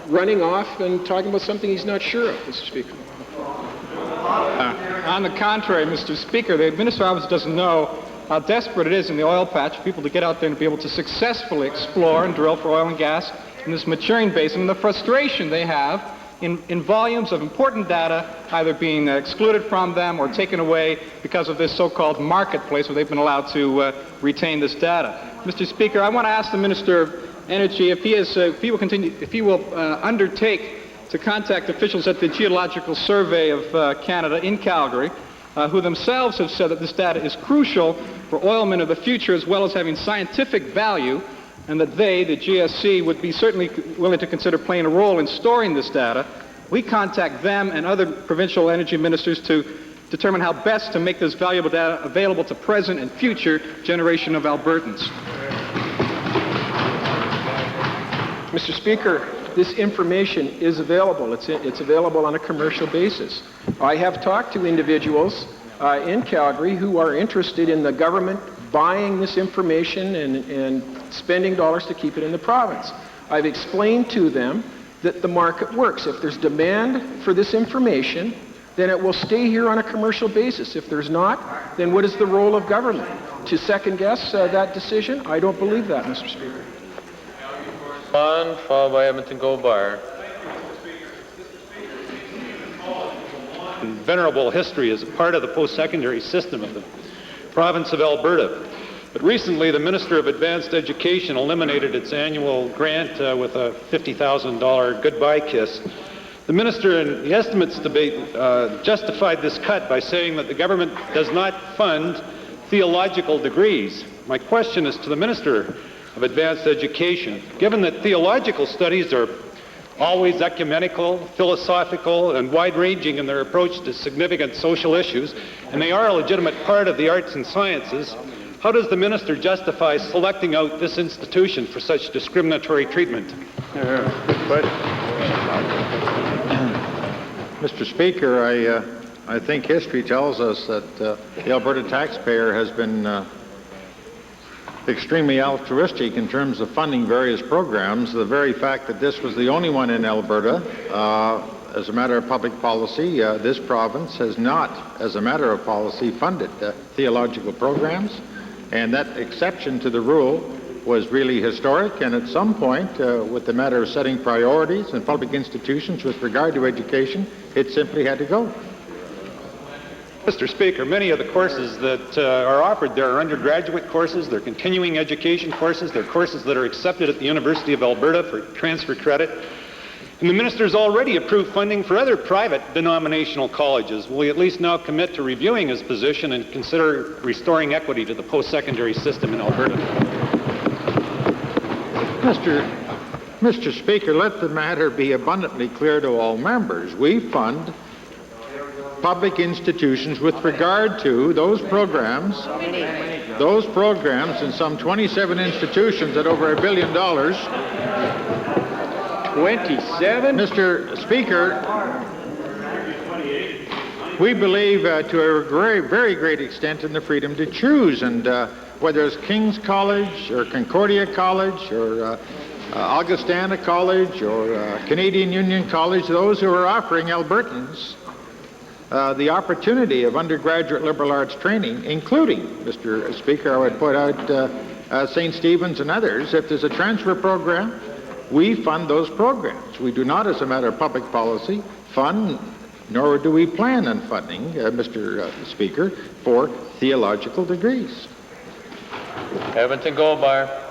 running off and talking about something he's not sure of, Mr. Speaker. On the contrary, Mr. Speaker, the Minister's office doesn't know how desperate it is in the oil patch for people to get out there and be able to successfully explore and drill for oil and gas in this maturing basin, and the frustration they have in volumes of important data either being excluded from them or taken away because of this so-called marketplace where they've been allowed to retain this data. Mr. Speaker, I want to ask the Minister of Energy if he will undertake to contact officials at the Geological Survey of Canada in Calgary, who themselves have said that this data is crucial for oilmen of the future as well as having scientific value, and that they, the GSC, would be certainly willing to consider playing a role in storing this data. We contact them and other provincial energy ministers to determine how best to make this valuable data available to present and future generation of Albertans. Mr. Speaker, this information is available. It's available on a commercial basis. I have talked to individuals in Calgary who are interested in the government buying this information and spending dollars to keep it in the province. I've explained to them that the market works. If there's demand for this information, then it will stay here on a commercial basis. If there's not, then what is the role of government? To second guess that decision? I don't believe that, Mr. Speaker. On, followed by Edmonton Goldbar. Venerable history is a part of the post-secondary system of the province of Alberta. But recently, the Minister of Advanced Education eliminated its annual grant with a $50,000 goodbye kiss. The Minister in the estimates debate justified this cut by saying that the government does not fund theological degrees. My question is to the Minister of Advanced Education. Given that theological studies are always ecumenical, philosophical, and wide-ranging in their approach to significant social issues, and they are a legitimate part of the arts and sciences, how does the Minister justify selecting out this institution for such discriminatory treatment? Mr. Speaker, I think history tells us that the Alberta taxpayer has been extremely altruistic in terms of funding various programs. The very fact that this was the only one in Alberta, as a matter of public policy, this province has not, as a matter of policy, funded theological programs, and that exception to the rule was really historic, and at some point, with the matter of setting priorities in public institutions with regard to education, it simply had to go. Mr. Speaker, many of the courses that are offered there are undergraduate courses, they're continuing education courses, they're courses that are accepted at the University of Alberta for transfer credit. And the minister's already approved funding for other private denominational colleges. Will he at least now commit to reviewing his position and consider restoring equity to the post-secondary system in Alberta? Mr. Speaker, let the matter be abundantly clear to all members. We fund public institutions with regard to those programs in some 27 institutions at over $1 billion. 27? Mr. Speaker, we believe to a very great extent in the freedom to choose, and whether it's King's College or Concordia College or Augustana College or Canadian Union College, those who are offering Albertans the opportunity of undergraduate liberal arts training, including, Mr. Speaker, I would put out St. Stephen's and others. If there's a transfer program, we fund those programs. We do not, as a matter of public policy, fund, nor do we plan on funding, Mr. Speaker, for theological degrees. Edmonton Goldbar.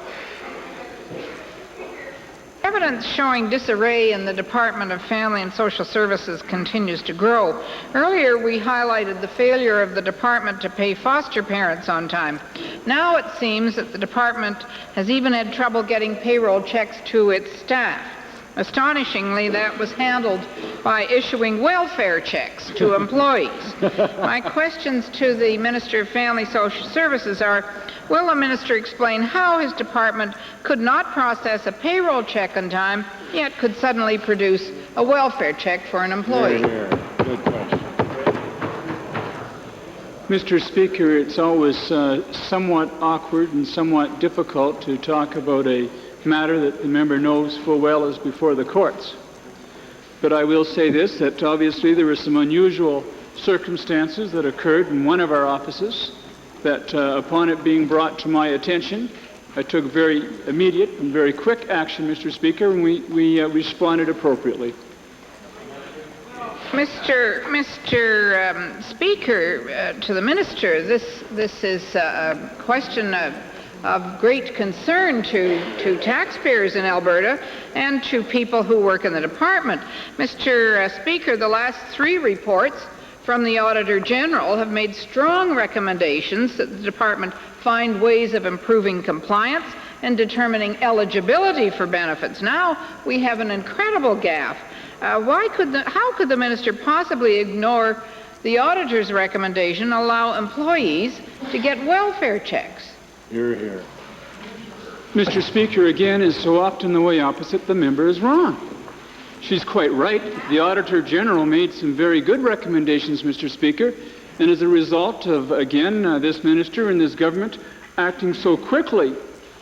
Evidence showing disarray in the Department of Family and Social Services continues to grow. Earlier, we highlighted the failure of the department to pay foster parents on time. Now it seems that the department has even had trouble getting payroll checks to its staff. Astonishingly, that was handled by issuing welfare checks to employees. My questions to the Minister of Family Social Services are, will the minister explain how his department could not process a payroll check on time, yet could suddenly produce a welfare check for an employee? Good question. Mr. Speaker, it's always somewhat awkward and somewhat difficult to talk about a matter that the member knows full well is before the courts. But I will say this, that obviously there were some unusual circumstances that occurred in one of our offices that upon it being brought to my attention, I took very immediate and very quick action, Mr. Speaker, and we responded appropriately. Mr. Speaker, to the minister, this is a question of great concern to taxpayers in Alberta and to people who work in the department. Mr. Speaker, the last 3 reports from the Auditor General have made strong recommendations that the department find ways of improving compliance and determining eligibility for benefits. Now we have an incredible gap. How could the minister possibly ignore the auditor's recommendation, allow employees to get welfare checks? Hear, hear. Mr. Speaker, again, is so often the way opposite, the member is wrong. She's quite right. The Auditor General made some very good recommendations, Mr. Speaker, and as a result of, again, this minister and this government acting so quickly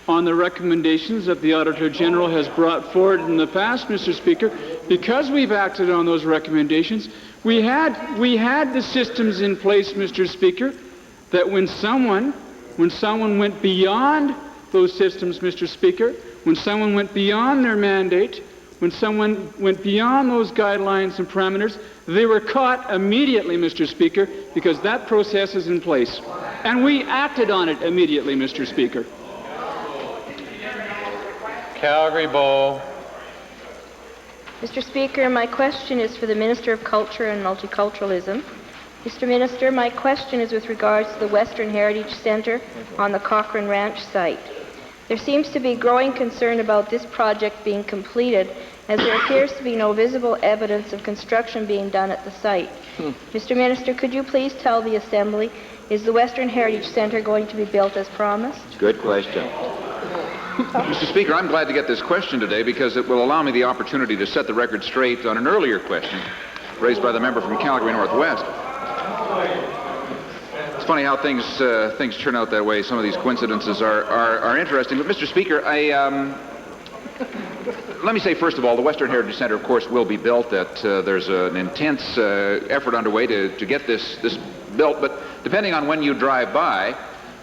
on the recommendations that the Auditor General has brought forward in the past, Mr. Speaker, because we've acted on those recommendations, we had the systems in place, Mr. Speaker, that when someone went beyond those systems, Mr. Speaker, when someone went beyond their mandate, when someone went beyond those guidelines and parameters, they were caught immediately, Mr. Speaker, because that process is in place. And we acted on it immediately, Mr. Speaker. Calgary Bow. Mr. Speaker, my question is for the Minister of Culture and Multiculturalism. Mr. Minister, my question is with regards to the Western Heritage Centre on the Cochrane Ranch site. There seems to be growing concern about this project being completed, as there appears to be no visible evidence of construction being done at the site. Mr. Minister, could you please tell the Assembly, is the Western Heritage Centre going to be built as promised? Good question. Mr. Speaker, I'm glad to get this question today because it will allow me the opportunity to set the record straight on an earlier question raised by the member from Calgary Northwest. It's funny how things turn out that way. Some of these coincidences are interesting. But, Mr. Speaker, let me say, first of all, the Western Heritage Centre, of course, will be built. There's an intense effort underway to get this built. But depending on when you drive by,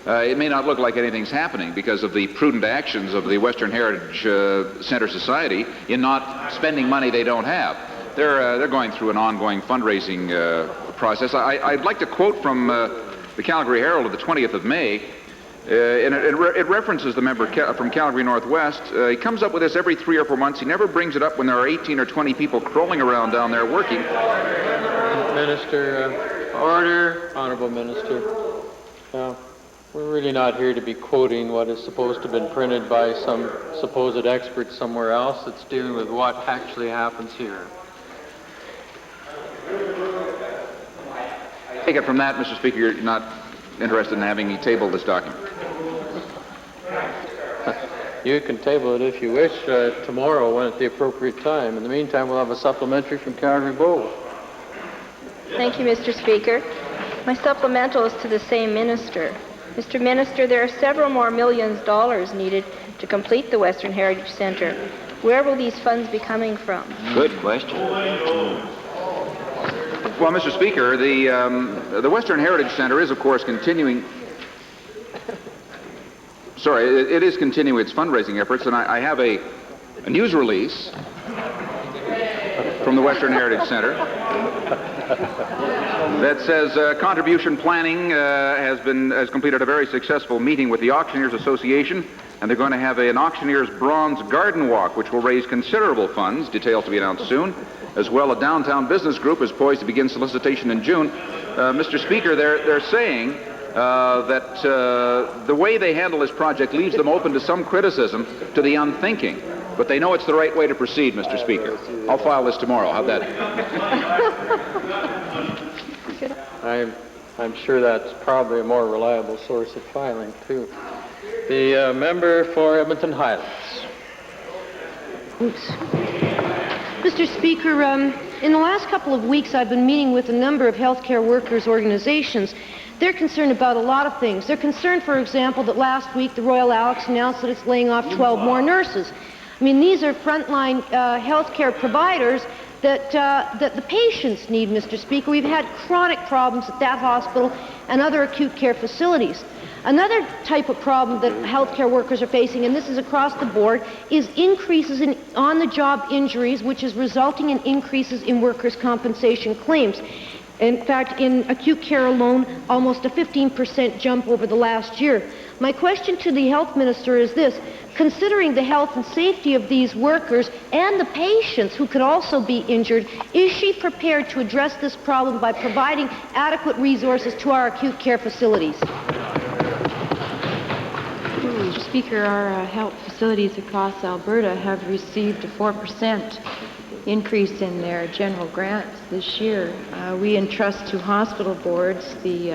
it may not look like anything's happening because of the prudent actions of the Western Heritage Centre Society in not spending money they don't have. They're going through an ongoing fundraising process. I'd like to quote from the Calgary Herald of the 20th of May, and it references the member from Calgary Northwest. He comes up with this every 3 or 4 months. He never brings it up when there are 18 or 20 people crawling around down there working. Minister, order. Honourable Minister. We're really not here to be quoting what is supposed to have been printed by some supposed expert somewhere else. It's dealing with what actually happens here. Take it from that, Mr. Speaker, you're not interested in having me table this document. You can table it if you wish tomorrow when at the appropriate time. In the meantime, we'll have a supplementary from Calgary Bowl. Thank you, Mr. Speaker. My supplemental is to the same minister. Mr. Minister, there are several more millions of dollars needed to complete the Western Heritage Centre. Where will these funds be coming from? Good question. Well, Mr. Speaker, the Western Heritage Centre is, of course, continuing. Sorry, it is continuing its fundraising efforts, and I have a news release from the Western Heritage Centre that says contribution planning has completed a very successful meeting with the Auctioneers Association, and they're going to have an Auctioneers Bronze Garden Walk, which will raise considerable funds, details to be announced soon. As well, a downtown business group is poised to begin solicitation in June. Mr. Speaker, they're saying that the way they handle this project leaves them open to some criticism to the unthinking. But they know it's the right way to proceed, Mr. Speaker. I'll file this tomorrow. How'd that? I'm sure that's probably a more reliable source of filing, too. The member for Edmonton Highlands. Oops. Mr. Speaker, in the last couple of weeks I've been meeting with a number of healthcare workers' organizations. They're concerned about a lot of things. They're concerned, for example, that last week the Royal Alex announced that it's laying off 12 more nurses. I mean, these are frontline healthcare providers that the patients need, Mr. Speaker. We've had chronic problems at that hospital and other acute care facilities. Another type of problem that healthcare workers are facing, and this is across the board, is increases in on-the-job injuries, which is resulting in increases in workers' compensation claims. In fact, in acute care alone, almost a 15% jump over the last year. My question to the health minister is this: considering the health and safety of these workers and the patients who could also be injured, is she prepared to address this problem by providing adequate resources to our acute care facilities? Mr. Speaker, our health facilities across Alberta have received a 4% increase in their general grants this year. We entrust to hospital boards the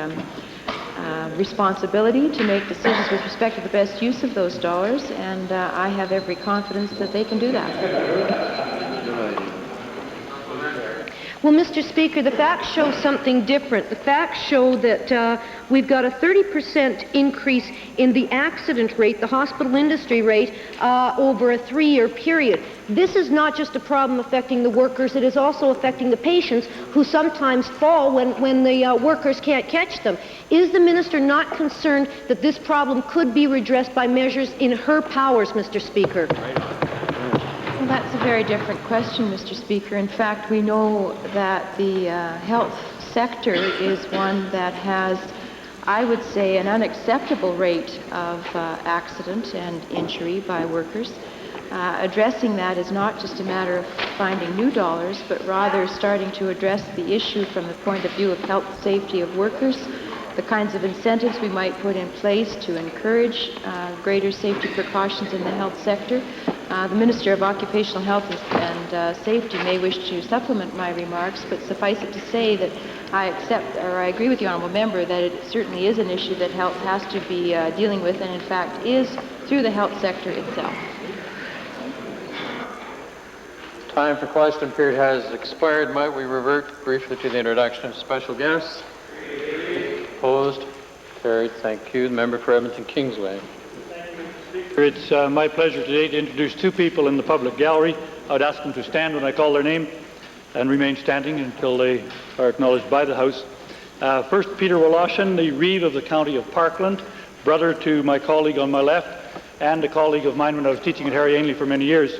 responsibility to make decisions with respect to the best use of those dollars, and I have every confidence that they can do that. Well, Mr. Speaker, the facts show something different. The facts show that we've got a 30% increase in the accident rate, the hospital industry rate, over a 3-year period. This is not just a problem affecting the workers, it is also affecting the patients who sometimes fall when the workers can't catch them. Is the minister not concerned that this problem could be redressed by measures in her powers, Mr. Speaker? Well, that's a very different question, Mr. Speaker. In fact, we know that the health sector is one that has, I would say, an unacceptable rate of accident and injury by workers. Addressing that is not just a matter of finding new dollars, but rather starting to address the issue from the point of view of health and safety of workers, the kinds of incentives we might put in place to encourage greater safety precautions in the health sector. The Minister of Occupational Health and Safety may wish to supplement my remarks, but suffice it to say that I agree with the honourable member that it certainly is an issue that health has to be dealing with, and in fact is through the health sector itself. Time for question period has expired. Might we revert briefly to the introduction of special guests? Opposed? Carried. Thank you. The member for Edmonton Kingsway. It's my pleasure today to introduce two people in the public gallery. I would ask them to stand when I call their name and remain standing until they are acknowledged by the House. First, Peter Woloshin, the Reeve of the County of Parkland, brother to my colleague on my left and a colleague of mine when I was teaching at Harry Ainley for many years.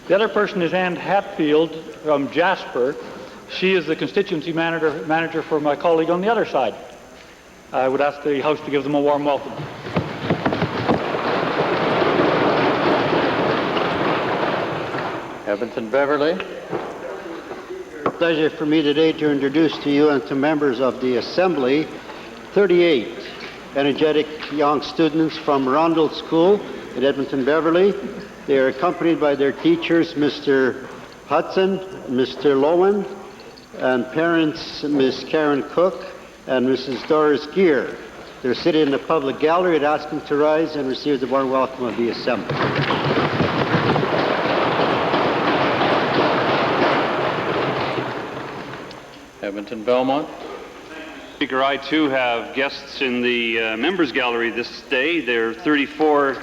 The other person is Anne Hatfield from Jasper. She is the constituency manager for my colleague on the other side. I would ask the House to give them a warm welcome. Edmonton Beverly. Pleasure for me today to introduce to you and to members of the Assembly 38 energetic young students from Rundle School at Edmonton Beverly. They are accompanied by their teachers, Mr. Hudson, Mr. Lowen, and parents, Miss Karen Cook and Mrs. Doris Gear. They're sitting in the public gallery. I'd ask them to rise and receive the warm welcome of the Assembly. Edmonton Belmont. Speaker, I too have guests in the members gallery this day. There are 34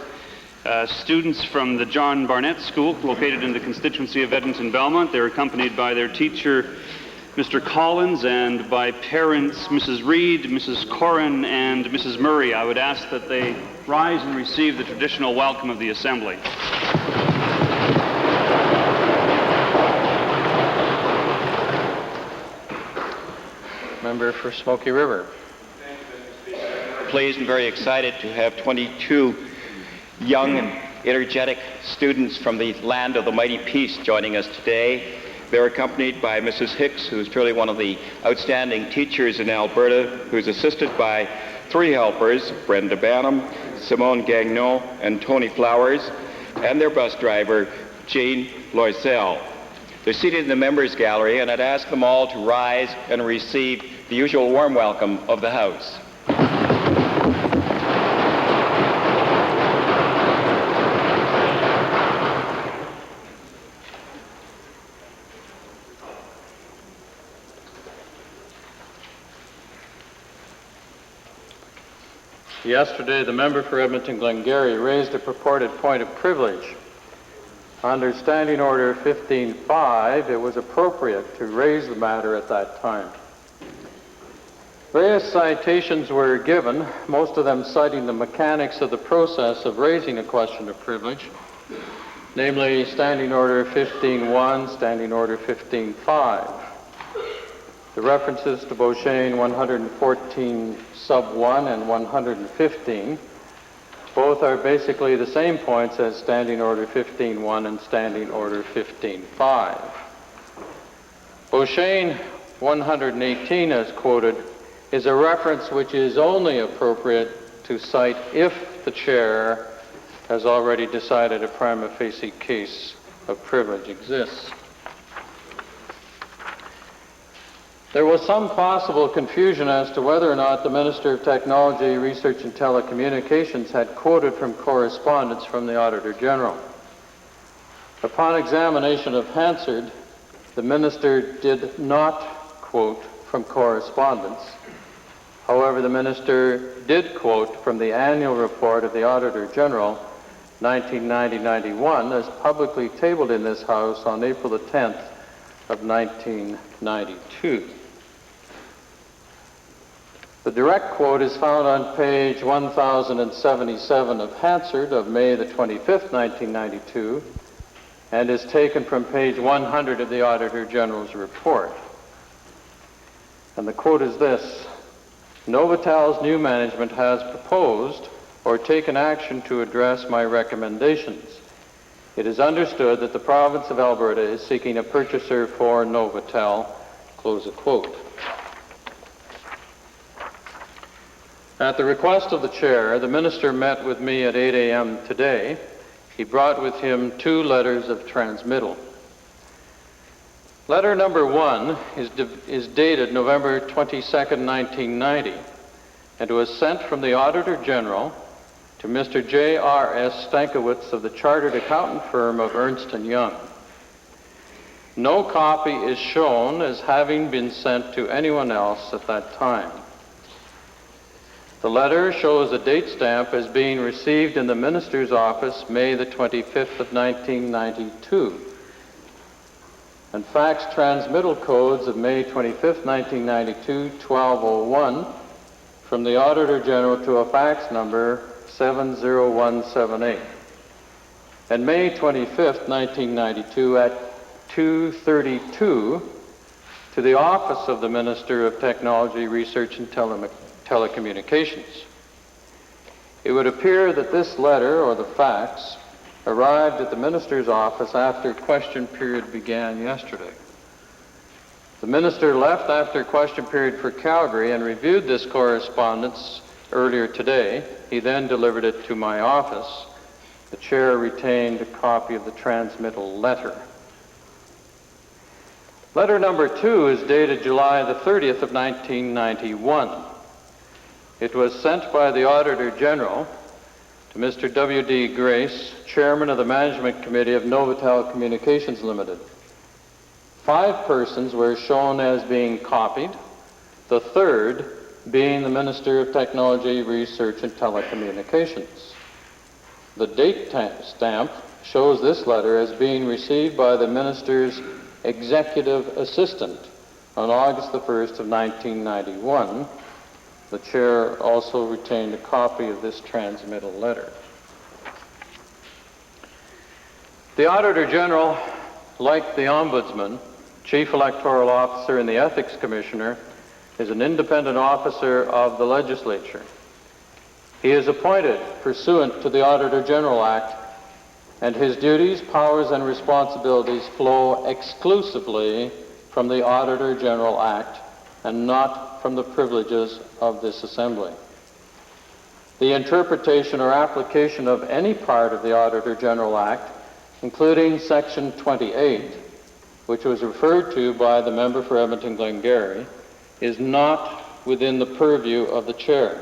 students from the John Barnett School located in the constituency of Edmonton Belmont. They're accompanied by their teacher, Mr. Collins, and by parents, Mrs. Reed, Mrs. Corrin, and Mrs. Murray. I would ask that they rise and receive the traditional welcome of the Assembly. Member for Smoky River. Pleased and very excited to have 22 young and energetic students from the land of the mighty peace joining us today. They're accompanied by Mrs. Hicks, who's truly one of the outstanding teachers in Alberta, who's assisted by 3 helpers, Brenda Banham, Simone Gagnon, and Tony Flowers, and their bus driver, Jean Loisel. They're seated in the members gallery, and I'd ask them all to rise and receive the usual warm welcome of the House. Yesterday, the member for Edmonton Glengarry raised a purported point of privilege. Under Standing Order 15.5, it was appropriate to raise the matter at that time. Various citations were given, most of them citing the mechanics of the process of raising a question of privilege, namely Standing Order 15.1, Standing Order 15.5. The references to Beauchesne 114 sub 1 and 115 both are basically the same points as Standing Order 15.1 and Standing Order 15.5. Beauchesne 118, as quoted, is a reference which is only appropriate to cite if the chair has already decided a prima facie case of privilege exists. There was some possible confusion as to whether or not the Minister of Technology, Research and Telecommunications had quoted from correspondence from the Auditor General. Upon examination of Hansard, the Minister did not quote from correspondence. However, the Minister did quote from the annual report of the Auditor General, 1990-91, as publicly tabled in this House on April the 10th of 1992. The direct quote is found on page 1077 of Hansard of May the 25th, 1992, and is taken from page 100 of the Auditor General's report. And the quote is this: Novatel's new management has proposed or taken action to address my recommendations. It is understood that the province of Alberta is seeking a purchaser for Novatel, close the quote. At the request of the chair, the minister met with me at 8 a.m. today. He brought with him 2 letters of transmittal. Letter number 1 is dated November 22nd, 1990, and was sent from the Auditor General to Mr. J.R.S. Stankiewicz of the Chartered Accountant firm of Ernst & Young. No copy is shown as having been sent to anyone else at that time. The letter shows a date stamp as being received in the minister's office May the 25th of 1992. And fax transmittal codes of May 25th, 1992, 1201, from the Auditor General to a fax number 70178. And May 25th, 1992, at 2:32, to the Office of the Minister of Technology, Research and Telecommunications. It would appear that this letter, or the fax, arrived at the minister's office after question period began yesterday. The minister left after question period for Calgary and reviewed this correspondence earlier today. He then delivered it to my office. The chair retained a copy of the transmittal letter. Letter number 2 is dated July the 30th of 1991. It was sent by the Auditor General to Mr. W.D. Grace, Chairman of the Management Committee of Novotel Communications Limited. 5 persons were shown as being copied, the third being the Minister of Technology, Research and Telecommunications. The date stamp shows this letter as being received by the Minister's Executive Assistant on August the 1st of 1991. The Chair also retained a copy of this transmittal letter. The Auditor General, like the Ombudsman, Chief Electoral Officer, and the Ethics Commissioner, is an independent officer of the Legislature. He is appointed pursuant to the Auditor General Act, and his duties, powers, and responsibilities flow exclusively from the Auditor General Act and not from the privileges of this Assembly. The interpretation or application of any part of the Auditor General Act, including Section 28, which was referred to by the member for Edmonton Glengarry, is not within the purview of the Chair.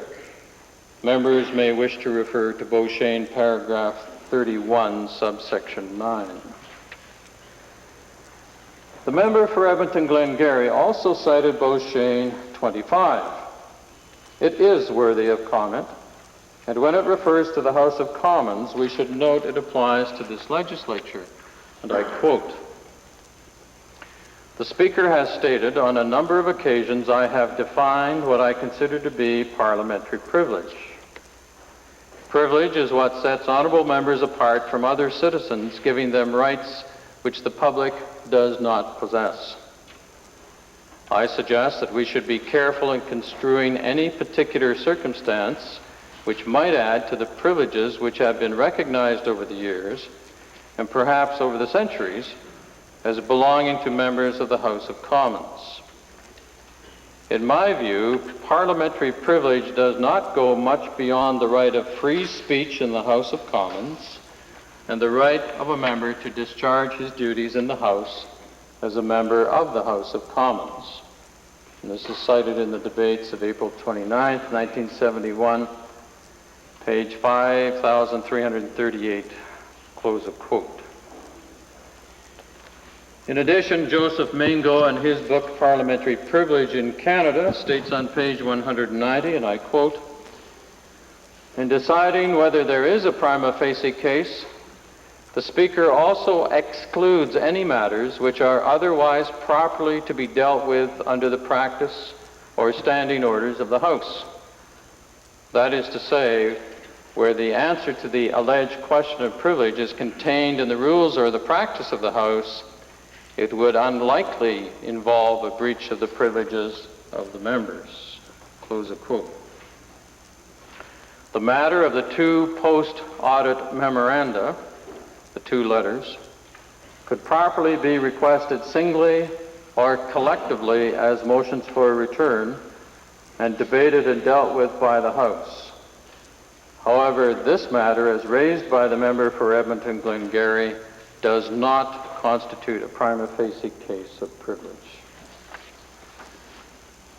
Members may wish to refer to Beauchesne paragraph 31, subsection 9. The member for Edmonton Glengarry also cited Beauchesne 25. It is worthy of comment, and when it refers to the House of Commons, we should note it applies to this legislature, and I quote, "The Speaker has stated on a number of occasions I have defined what I consider to be parliamentary privilege. Privilege is what sets honorable members apart from other citizens, giving them rights which the public does not possess. I suggest that we should be careful in construing any particular circumstance which might add to the privileges which have been recognized over the years, and perhaps over the centuries, as belonging to members of the House of Commons. In my view, parliamentary privilege does not go much beyond the right of free speech in the House of Commons and the right of a member to discharge his duties in the House as a member of the House of Commons." And this is cited in the debates of April 29th, 1971, page 5338, close of quote. In addition, Joseph Mingo, in his book Parliamentary Privilege in Canada, states on page 190, and I quote, "In deciding whether there is a prima facie case, the Speaker also excludes any matters which are otherwise properly to be dealt with under the practice or standing orders of the House. That is to say, where the answer to the alleged question of privilege is contained in the rules or the practice of the House, it would unlikely involve a breach of the privileges of the members." Close of quote. The matter of the 2 post-audit memoranda, the 2 letters, could properly be requested singly or collectively as motions for return and debated and dealt with by the House. However, this matter, as raised by the member for Edmonton Glengarry, does not constitute a prima facie case of privilege.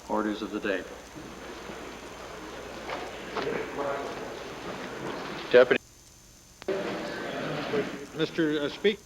Orders of the day. Deputy. Mr. Speaker.